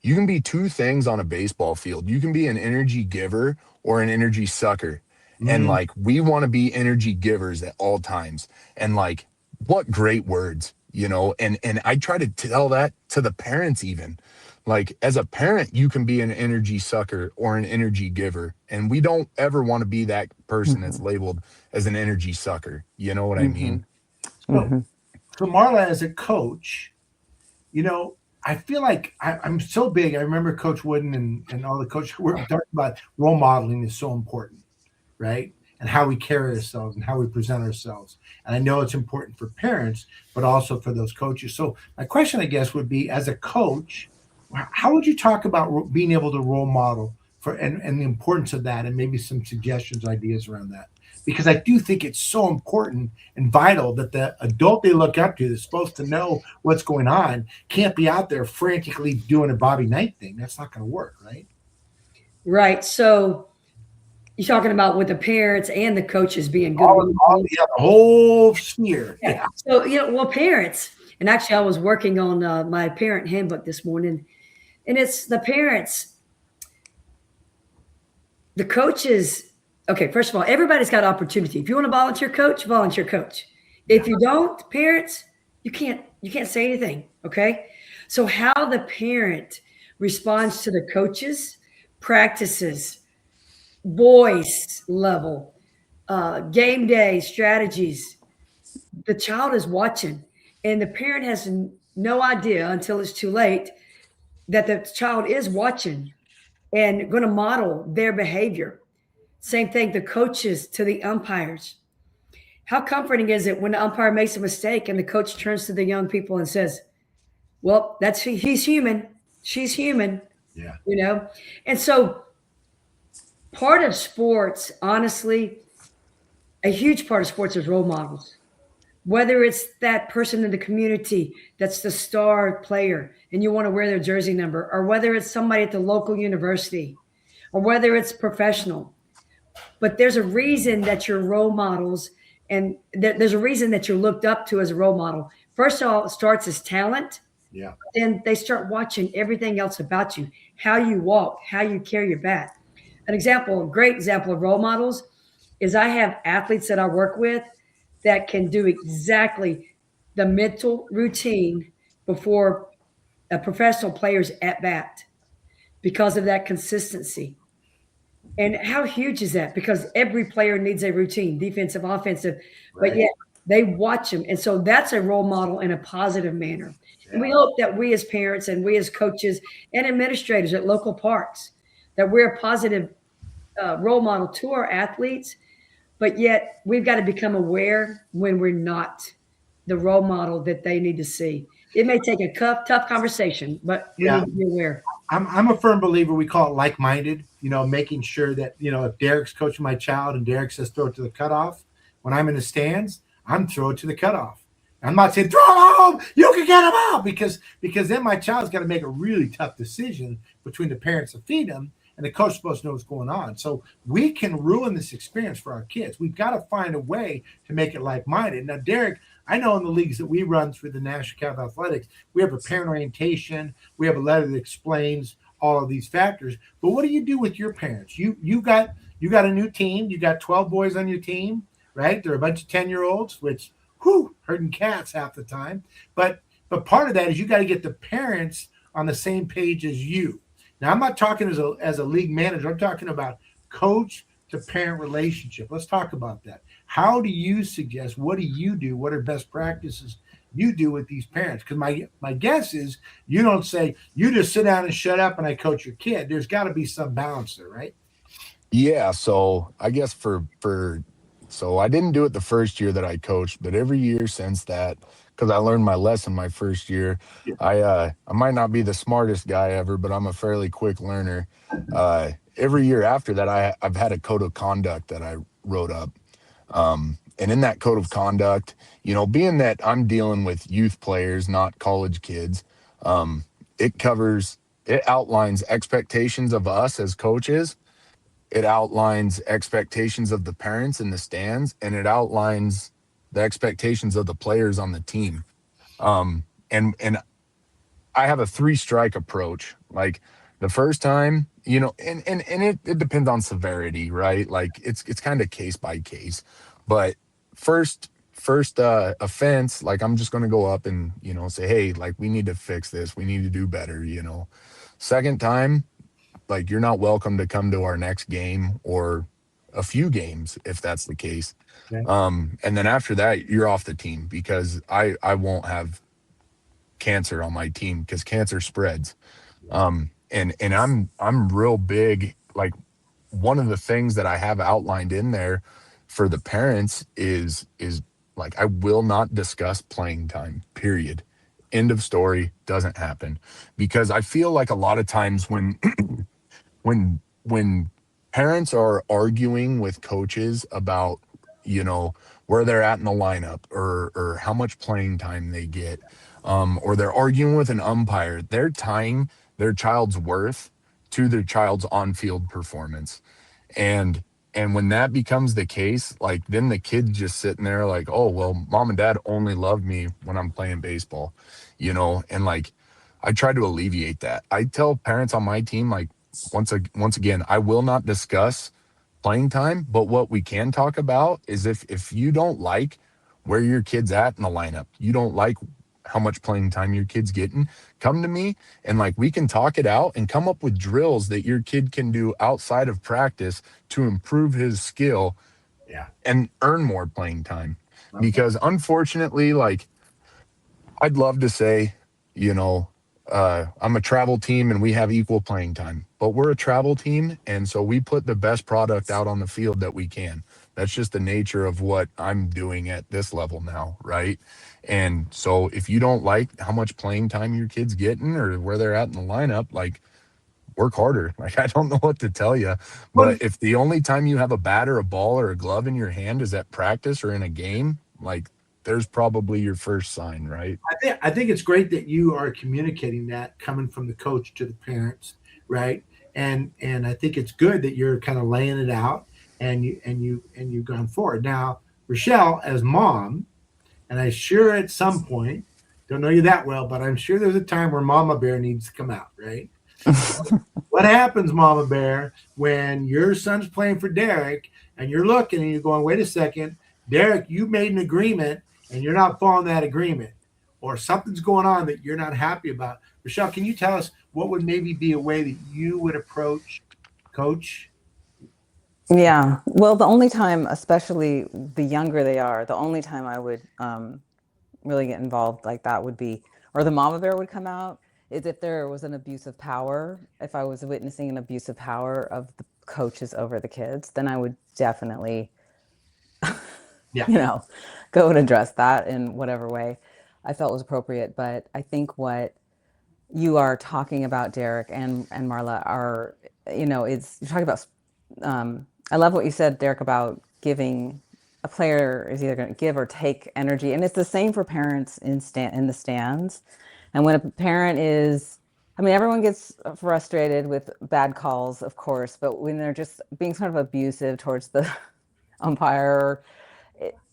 you can be two things on a baseball field. You can be an energy giver or an energy sucker. And Mm. like, we want to be energy givers at all times. And like, what great words, and I try to tell that to the parents even. Like, as a parent, you can be an energy sucker or an energy giver. And we don't ever want to be that person that's Mhm. labeled as an energy sucker. You know what I mean? Mhm. So, Mhm. so Marla, as a coach, I feel like I'm so big. I remember Coach Wooden and all the coaches were talking about role modeling is so important, right? And how we carry ourselves and how we present ourselves. And I know it's important for parents, but also for those coaches. So my question, I guess, would be, as a coach, how would you talk about being able to role model and the importance of that, and maybe some suggestions, ideas around that? Because I do think it's so important and vital that the adult they look up to, that's supposed to know what's going on, can't be out there frantically doing a Bobby Knight thing. That's not going to work, right? Right. So you're talking about with the parents and the coaches being good role models. Yeah, the whole sphere. Yeah. Yeah. So, well, parents, and actually, I was working on my parent handbook this morning, and it's the parents, the coaches. Okay, first of all, everybody's got opportunity. If you want to volunteer coach, volunteer coach. If you don't, parents, you can't say anything. Okay. So how the parent responds to the coaches, practices, voice level, game day strategies, the child is watching, and the parent has no idea until it's too late that the child is watching and going to model their behavior. Same thing, the coaches to the umpires. How comforting is it when the umpire makes a mistake and the coach turns to the young people and says, well, he's human, she's human, Yeah. And so part of sports, honestly, a huge part of sports is role models. Whether it's that person in the community that's the star player and you want to wear their jersey number, or whether it's somebody at the local university, or whether it's professional. But there's a reason that you're role models, and there's a reason that you're looked up to as a role model. First of all, it starts as talent. Yeah. Then they start watching everything else about you, how you walk, how you carry your bat. A great example of role models is I have athletes that I work with that can do exactly the mental routine before a professional player's at bat because of that consistency. And how huge is that? Because every player needs a routine, defensive, offensive, but Right. yet they watch them. And so that's a role model in a positive manner. And we Yeah. hope that we as parents and we as coaches and administrators at local parks, that we're a positive role model to our athletes, but yet we've got to become aware when we're not the role model that they need to see. It may take a tough conversation, but we Yeah. need to be aware. I'm a firm believer. We call it like-minded. Making sure that if Derek's coaching my child and Derek says throw it to the cutoff, when I'm in the stands, I'm throw it to the cutoff. I'm not saying throw it home. You can get him out because then my child's got to make a really tough decision between the parents that feed them and the coach supposed to know what's going on. So we can ruin this experience for our kids. We've got to find a way to make it like-minded. Now, Derek, I know in the leagues that we run through the National Cap Athletics, we have a parent orientation. We have a letter that explains all of these factors. But what do you do with your parents? You got a new team. You got 12 boys on your team, right? They're a bunch of 10-year-olds, which herding cats half the time. But part of that is you got to get the parents on the same page as you. Now, I'm not talking as a league manager. I'm talking about coach to parent relationship. Let's talk about that. How do you suggest? What do you do? What are best practices you do with these parents? Because my guess is you don't say you just sit down and shut up and I coach your kid. There's got to be some balance there, right? Yeah, so I guess so I didn't do it the first year that I coached, but every year since that, because I learned my lesson my first year, Yeah. I might not be the smartest guy ever, but I'm a fairly quick learner. Every year after that, I've had a code of conduct that I wrote up. And in that code of conduct, being that I'm dealing with youth players, not college kids, it it outlines expectations of us as coaches. It outlines expectations of the parents in the stands, and it outlines the expectations of the players on the team. And I have a three strike approach. Like the first time, and it depends on severity, right? Like it's kind of case by case. But first offense, like I'm just gonna go up and say, hey, like we need to fix this, we need to do better. Second time, like you're not welcome to come to our next game or a few games if that's the case. Okay. And then after that, you're off the team because I won't have cancer on my team because cancer spreads. And I'm real big. Like one of the things that I have outlined in there for the parents is like I will not discuss playing time, period. End of story. Doesn't happen. Because I feel like a lot of times when parents are arguing with coaches about where they're at in the lineup or how much playing time they get, or they're arguing with an umpire, they're tying their child's worth to their child's on-field performance. And when that becomes the case, like then the kid's just sitting there like, oh well, mom and dad only love me when I'm playing baseball, and like I try to alleviate that. I tell parents on my team, like, once again, I will not discuss playing time, but what we can talk about is if you don't like where your kid's at in the lineup, you don't like how much playing time your kid's getting, come to me and like we can talk it out and come up with drills that your kid can do outside of practice to improve his skill Yeah. and earn more playing time. Okay. Because unfortunately, like I'd love to say, I'm a travel team and we have equal playing time, but we're a travel team. And so we put the best product out on the field that we can. That's just the nature of what I'm doing at this level now. Right. And so if you don't like how much playing time your kid's getting or where they're at in the lineup, like work harder. Like, I don't know what to tell you, Well, but if the only time you have a bat or a ball or a glove in your hand is at practice or in a game, like there's probably your first sign, right? I think it's great that you are communicating that coming from the coach to the parents, right? And I think it's good that you're kind of laying it out and you've gone forward. Now, Rochelle, as mom, and I sure at some point, don't know you that well, but I'm sure there's a time where Mama Bear needs to come out, right? What happens, Mama Bear, when your son's playing for Derek and you're looking and you're going, wait a second, Derek, you made an agreement and you're not following that agreement, or something's going on that you're not happy about. Rochelle, can you tell us what would maybe be a way that you would approach coach Yeah. Well, the only time, especially the younger they are, the only time I would really get involved like that would be, or the mama bear would come out, is if there was an abuse of power. If I was witnessing an abuse of power of the coaches over the kids, then I would definitely, Yeah. go and address that in whatever way I felt was appropriate. But I think what you are talking about, Derek and Marla, are, it's, you're talking about, I love what you said, Derek, about giving. A player is either going to give or take energy, and it's the same for parents in the stands. And when a parent is, I mean, everyone gets frustrated with bad calls, of course, but when they're just being sort of abusive towards the umpire,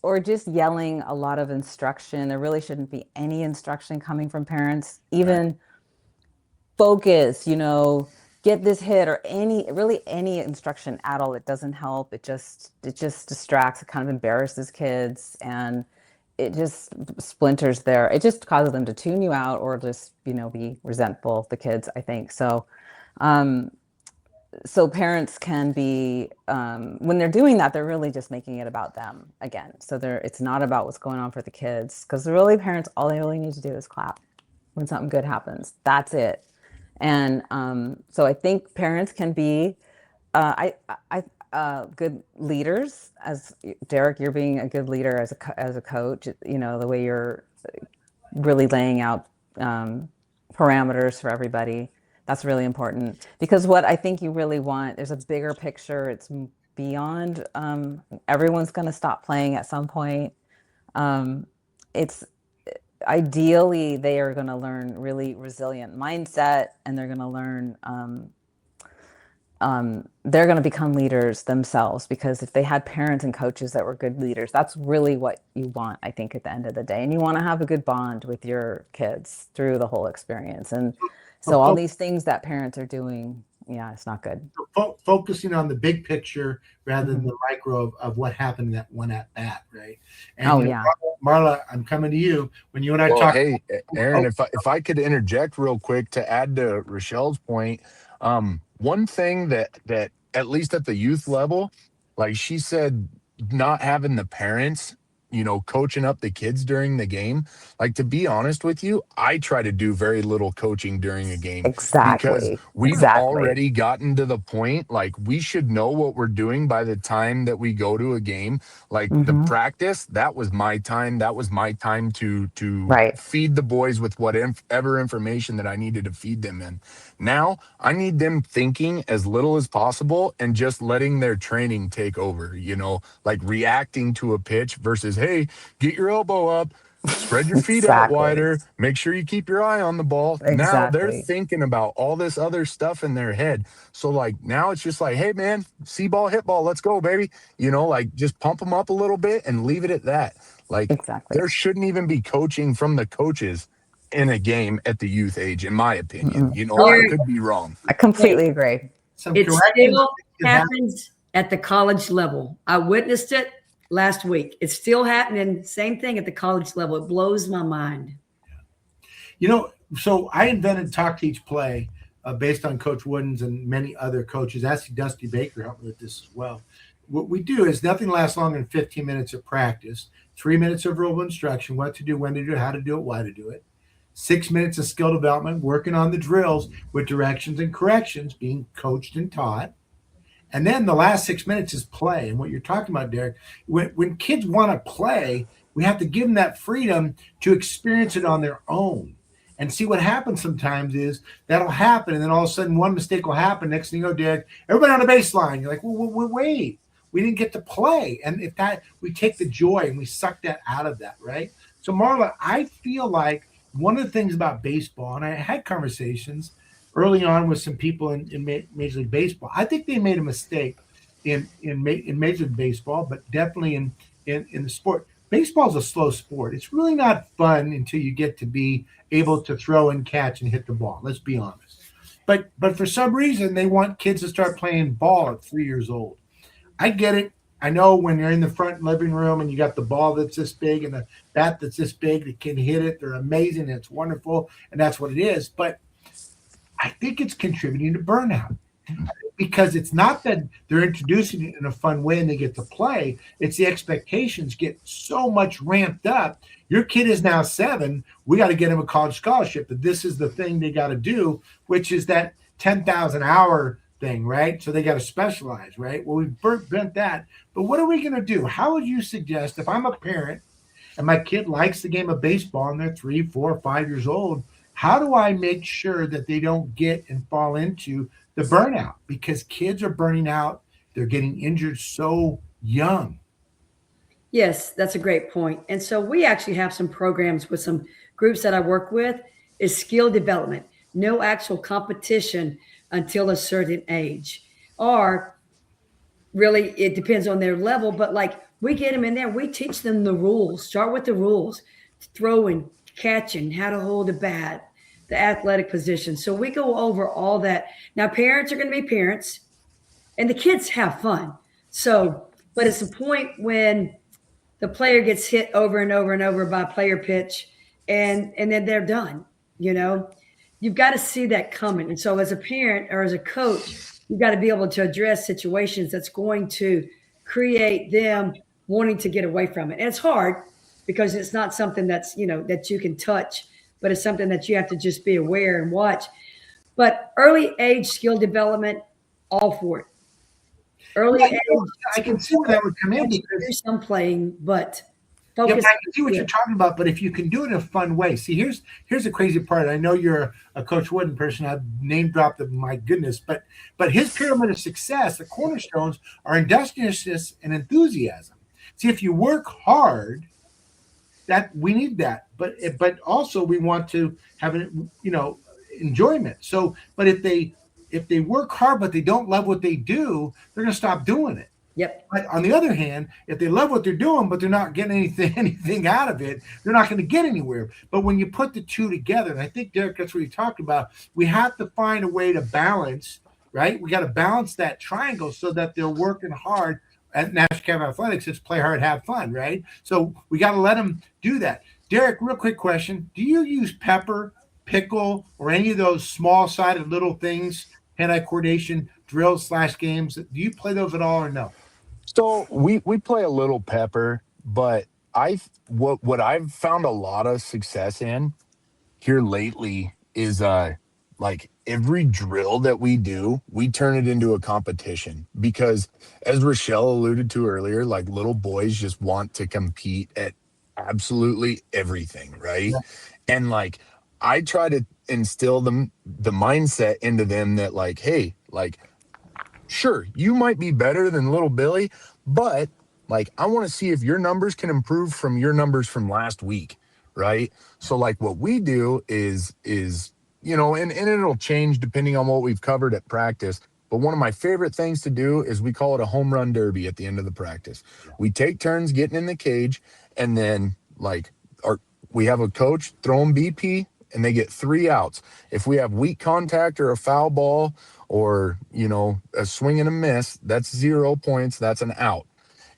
or just yelling a lot of instruction, there really shouldn't be any instruction coming from parents, even focus, get this hit, or any instruction at all. It doesn't help. It just distracts. It kind of embarrasses kids, and it just splinters it just causes them to tune you out, or just be resentful, the kids, I think. So so parents can be, when they're doing that, they're really just making it about them again. So it's not about what's going on for the kids, because really parents, all they really need to do is clap when something good happens. That's it. And so I think parents can be good leaders. As Derek, you're being a good leader as a coach. The way you're really laying out parameters for everybody. That's really important, because what I think you really want, there's a bigger picture. It's beyond, everyone's going to stop playing at some point. It's ideally they are going to learn really resilient mindset, and they're going to learn, they're going to become leaders themselves, because if they had parents and coaches that were good leaders, that's really what you want, I think, at the end of the day. And you want to have a good bond with your kids through the whole experience. And so all these things that parents are doing, it's not good. Focusing on the big picture rather than the micro of what happened in that one at bat, right? And Marla, I'm coming to you. When you and I talk. Hey, Aaron, if I could interject real quick to add to Rochelle's point, one thing that at least at the youth level, like she said, not having the parents, coaching up the kids during the game. Like, to be honest with you, I try to do very little coaching during a game. Exactly. Because we've already gotten to the point, like, we should know what we're doing by the time that we go to a game. Like the practice, that was my time. That was my time to feed the boys with whatever information that I needed to feed them in. Now I need them thinking as little as possible and just letting their training take over, like reacting to a pitch versus, hey, get your elbow up, spread your feet out wider, make sure you keep your eye on the ball. Now they're thinking about all this other stuff in their head. So like now it's just like, hey man, see ball, hit ball, let's go, baby. Like just pump them up a little bit and leave it at that. Like there shouldn't even be coaching from the coaches in a game at the youth age, in my opinion. I could be wrong. I completely agree. It still happens at the college level. I witnessed it last week. It's still happening. Same thing at the college level. It blows my mind. So I invented Talk, Teach, Play based on Coach Wooden's and many other coaches. Actually, Dusty Baker helped me with this as well. What we do is nothing lasts longer than 15 minutes of practice, 3 minutes of verbal instruction, what to do, when to do it, how to do it, why to do it. 6 minutes of skill development, working on the drills with directions and corrections, being coached and taught. And then the last 6 minutes is play. And what you're talking about, Derek, when kids want to play, we have to give them that freedom to experience it on their own. And see, what happens sometimes is that'll happen, and then all of a sudden one mistake will happen. Next thing you know, Derek, everybody on the baseline, you're like, well, wait, we didn't get to play. And if that, we take the joy and we suck that out of that, right? So Marla, I feel like one of the things about baseball, and I had conversations early on with some people in Major League Baseball. I think they made a mistake in Major League Baseball, but definitely in the sport. Baseball is a slow sport. It's really not fun until you get to be able to throw and catch and hit the ball. Let's be honest. But for some reason, they want kids to start playing ball at 3 years old. I get it. I know when you're in the front living room and you got the ball that's this big and the bat that's this big, they can hit it. They're amazing. And it's wonderful. And that's what it is. But I think it's contributing to burnout. because it's not that they're introducing it in a fun way and they get to play. It's the expectations get so much ramped up. Your kid is now 7. We got to get him a college scholarship. But this is the thing they got to do, which is that 10,000 hour thing, right? So they got to specialize, right? Well, we've bent that. But what are we going to do? How would you suggest, if I'm a parent and my kid likes the game of baseball and they're 3, 4, 5 years old, how do I make sure that they don't get and fall into the burnout? Because kids are burning out. They're getting injured so young. Yes, that's a great point. And so we actually have some programs with some groups that I work with is skill development, no actual competition until a certain age. Or really, it depends on their level, but like we get them in there, we teach them the rules, start with the rules, throwing, catching, how to hold a bat, the athletic position. So we go over all that. Now, parents are going to be parents and the kids have fun. So, but it's the point when the player gets hit over and over and over by a player pitch and then they're done, you've got to see that coming. And so as a parent or as a coach, you've got to be able to address situations that's going to create them wanting to get away from it. And it's hard because it's not something that's, that you can touch, but it's something that you have to just be aware and watch. But early age skill development, all for it. Early age, I can see where that would come in because there's some playing, but I focus. can see what you're talking about, but if you can do it in a fun way. See, here's the crazy part. I know you're a Coach Wooden person. I've name dropped them, my goodness. But his pyramid of success, the cornerstones are industriousness and enthusiasm. See, if you work hard, that we need that. But also we want to have an enjoyment. So, but if they work hard but they don't love what they do, they're going to stop doing it. Yep. But on the other hand, if they love what they're doing, but they're not getting anything out of it, they're not going to get anywhere. But when you put the two together, and I think, Derek, that's what you talked about, we have to find a way to balance, right? We got to balance that triangle so that they're working hard at National Academy of Athletics. It's play hard, have fun, right? So we got to let them do that. Derek, real quick question. Do you use pepper, pickle, or any of those small-sided little things, hand-eye coordination, drills / games? Do you play those at all or no? So we play a little pepper, but what I've found a lot of success in here lately is like every drill that we do, we turn it into a competition because as Rochelle alluded to earlier, like little boys just want to compete at absolutely everything, right? Yeah. And like I try to instill the mindset into them that like, hey, like sure, you might be better than little Billy, but like I want to see if your numbers can improve from your numbers from last week, right? So like what we do is and it'll change depending on what we've covered at practice. But one of my favorite things to do is we call it a home run derby at the end of the practice. We take turns getting in the cage, and then like we have a coach throw them BP, and they get 3 outs. If we have weak contact or a foul ball or, a swing and a miss, that's 0 points. That's an out.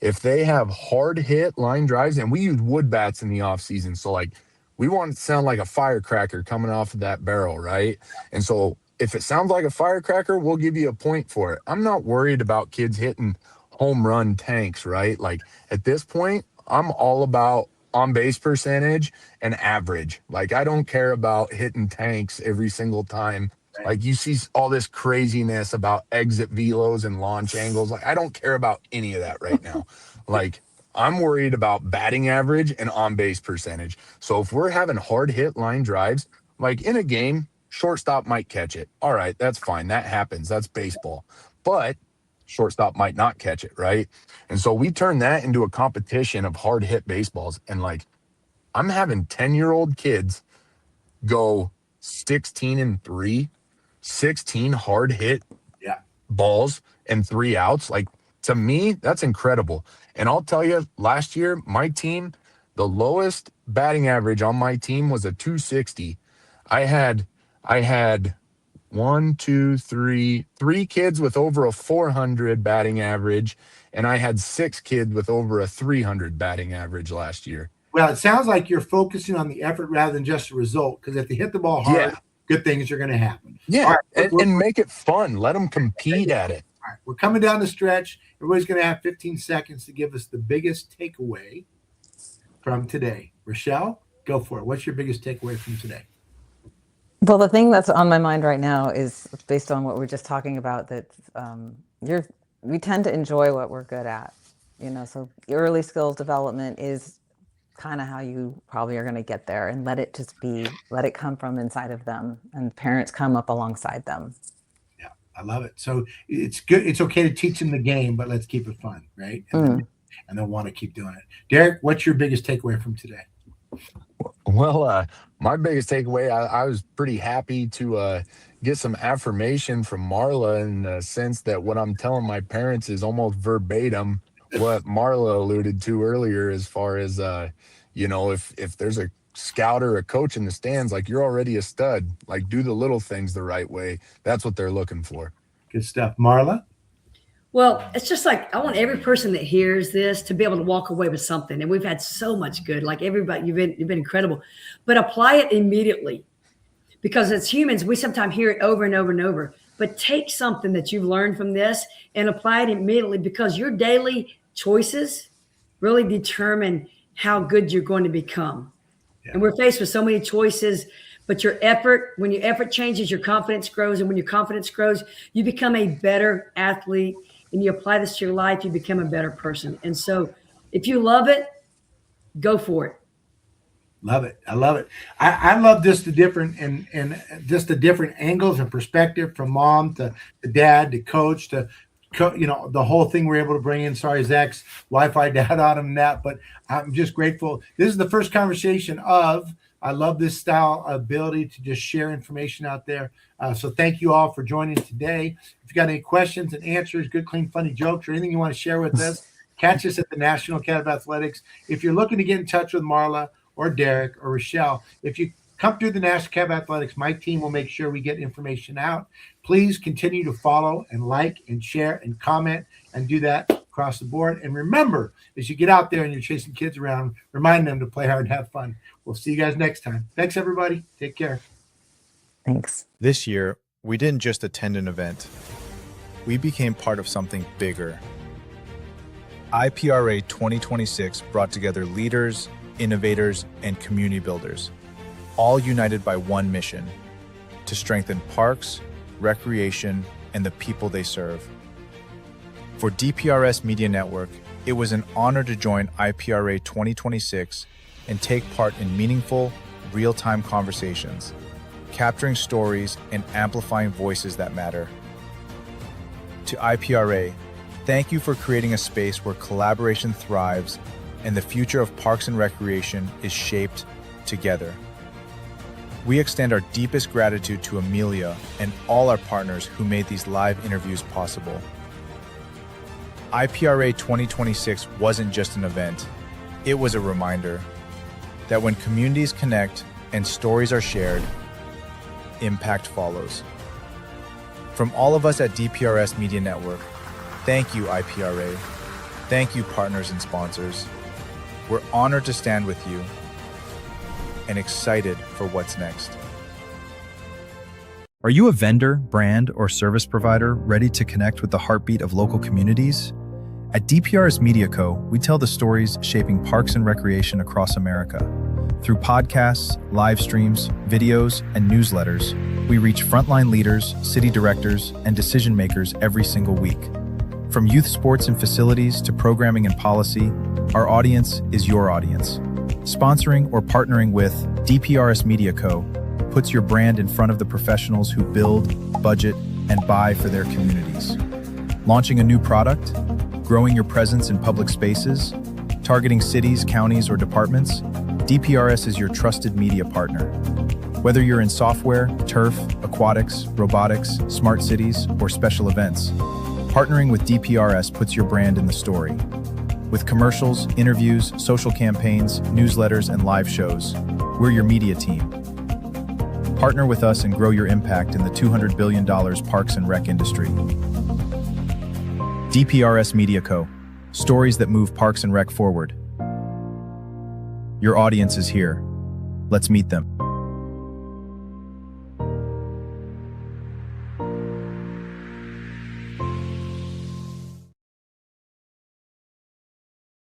If they have hard hit line drives, and we use wood bats in the off season. So like we want it to sound like a firecracker coming off of that barrel, right? And so if it sounds like a firecracker, we'll give you a point for it. I'm not worried about kids hitting home run tanks, right? Like at this point, I'm all about on base percentage and average. Like I don't care about hitting tanks every single time. Like you see all this craziness about exit velos and launch angles. Like I don't care about any of that right now. Like I'm worried about batting average and on base percentage. So if we're having hard hit line drives, like in a game, shortstop might catch it. All right, that's fine. That happens. That's baseball. But shortstop might not catch it, right? And so we turn that into a competition of hard hit baseballs. And like I'm having 10-year-old kids go 16-3, 16 hard hit balls and 3 outs. Like to me, that's incredible. And I'll tell you, last year, my team, the lowest batting average on my team was a 260. I had three kids with over a 400 batting average, and I had 6 kids with over a 300 batting average last year. Well, it sounds like you're focusing on the effort rather than just the result, because if they hit the ball hard, good things are going to happen. Yeah, All right, and make it fun. Let them compete at it. all right, we're coming down the stretch. Everybody's going to have 15 seconds to give us the biggest takeaway from today. Rochelle, go for it. What's your biggest takeaway from today? Well, the thing that's on my mind right now is based on what we're just talking about, that we tend to enjoy what we're good at, so early skills development is kind of how you probably are going to get there, and let it come from inside of them, and parents come up alongside them. Yeah, I love it. So it's good. It's okay to teach them the game, but let's keep it fun, right? And they'll want to keep doing it. Derek, what's your biggest takeaway from today? Well, my biggest takeaway, I was pretty happy to get some affirmation from Marla, in the sense that what I'm telling my parents is almost verbatim what Marla alluded to earlier, as far as, if there's a scout or a coach in the stands, like, you're already a stud, like, do the little things the right way. That's what they're looking for. Good stuff. Marla? Well, it's just like, I want every person that hears this to be able to walk away with something. And we've had so much good, like everybody, you've been incredible, but apply it immediately, because as humans, we sometimes hear it over and over and over, but take something that you've learned from this and apply it immediately, because your daily choices really determine how good you're going to become. Yeah. And we're faced with so many choices, but when your effort changes, your confidence grows. And when your confidence grows, you become a better athlete, and you apply this to your life, you become a better person. And so if you love it, go for it. Love it. I love it. I love just the different and just the different angles and perspective, from mom to dad to coach to the whole thing we're able to bring in. Sorry, Zach's Wi-Fi dad on him that, but I'm just grateful. This is the first conversation I love this style ability to just share information out there. So thank you all for joining today. If you got any questions and answers, good, clean, funny jokes, or anything you want to share with us, catch us at the National Academy of Athletics. If you're looking to get in touch with Marla or Derek or Rochelle, if you come through the National Academy of Athletics, my team will make sure we get information out. Please continue to follow and like and share and comment, and do that across the board. And remember, as you get out there and you're chasing kids around, remind them to play hard and have fun. We'll see you guys next time. Thanks, everybody. Take care. Thanks. This year, we didn't just attend an event. We became part of something bigger. IPRA 2026 brought together leaders, innovators, and community builders, all united by one mission: to strengthen parks, recreation, and the people they serve. For DPRS Media Network, it was an honor to join IPRA 2026 and take part in meaningful, real-time conversations, capturing stories and amplifying voices that matter. To IPRA, thank you for creating a space where collaboration thrives and the future of parks and recreation is shaped together. We extend our deepest gratitude to Amelia and all our partners who made these live interviews possible. IPRA 2026 wasn't just an event, it was a reminder that when communities connect and stories are shared, impact follows. From all of us at DPRS Media Network, thank you, IPRA. Thank you, partners and sponsors. We're honored to stand with you and excited for what's next. Are you a vendor, brand, or service provider ready to connect with the heartbeat of local communities? At DPRS Media Co., we tell the stories shaping parks and recreation across America. Through podcasts, live streams, videos, and newsletters, we reach frontline leaders, city directors, and decision makers every single week. From youth sports and facilities to programming and policy, our audience is your audience. Sponsoring or partnering with DPRS Media Co. puts your brand in front of the professionals who build, budget, and buy for their communities. Launching a new product, growing your presence in public spaces, targeting cities, counties, or departments, DPRS is your trusted media partner. Whether you're in software, turf, aquatics, robotics, smart cities, or special events, partnering with DPRS puts your brand in the story. With commercials, interviews, social campaigns, newsletters, and live shows, we're your media team. Partner with us and grow your impact in the $200 billion parks and rec industry. DPRS Media Co. Stories that move parks and rec forward. Your audience is here. Let's meet them.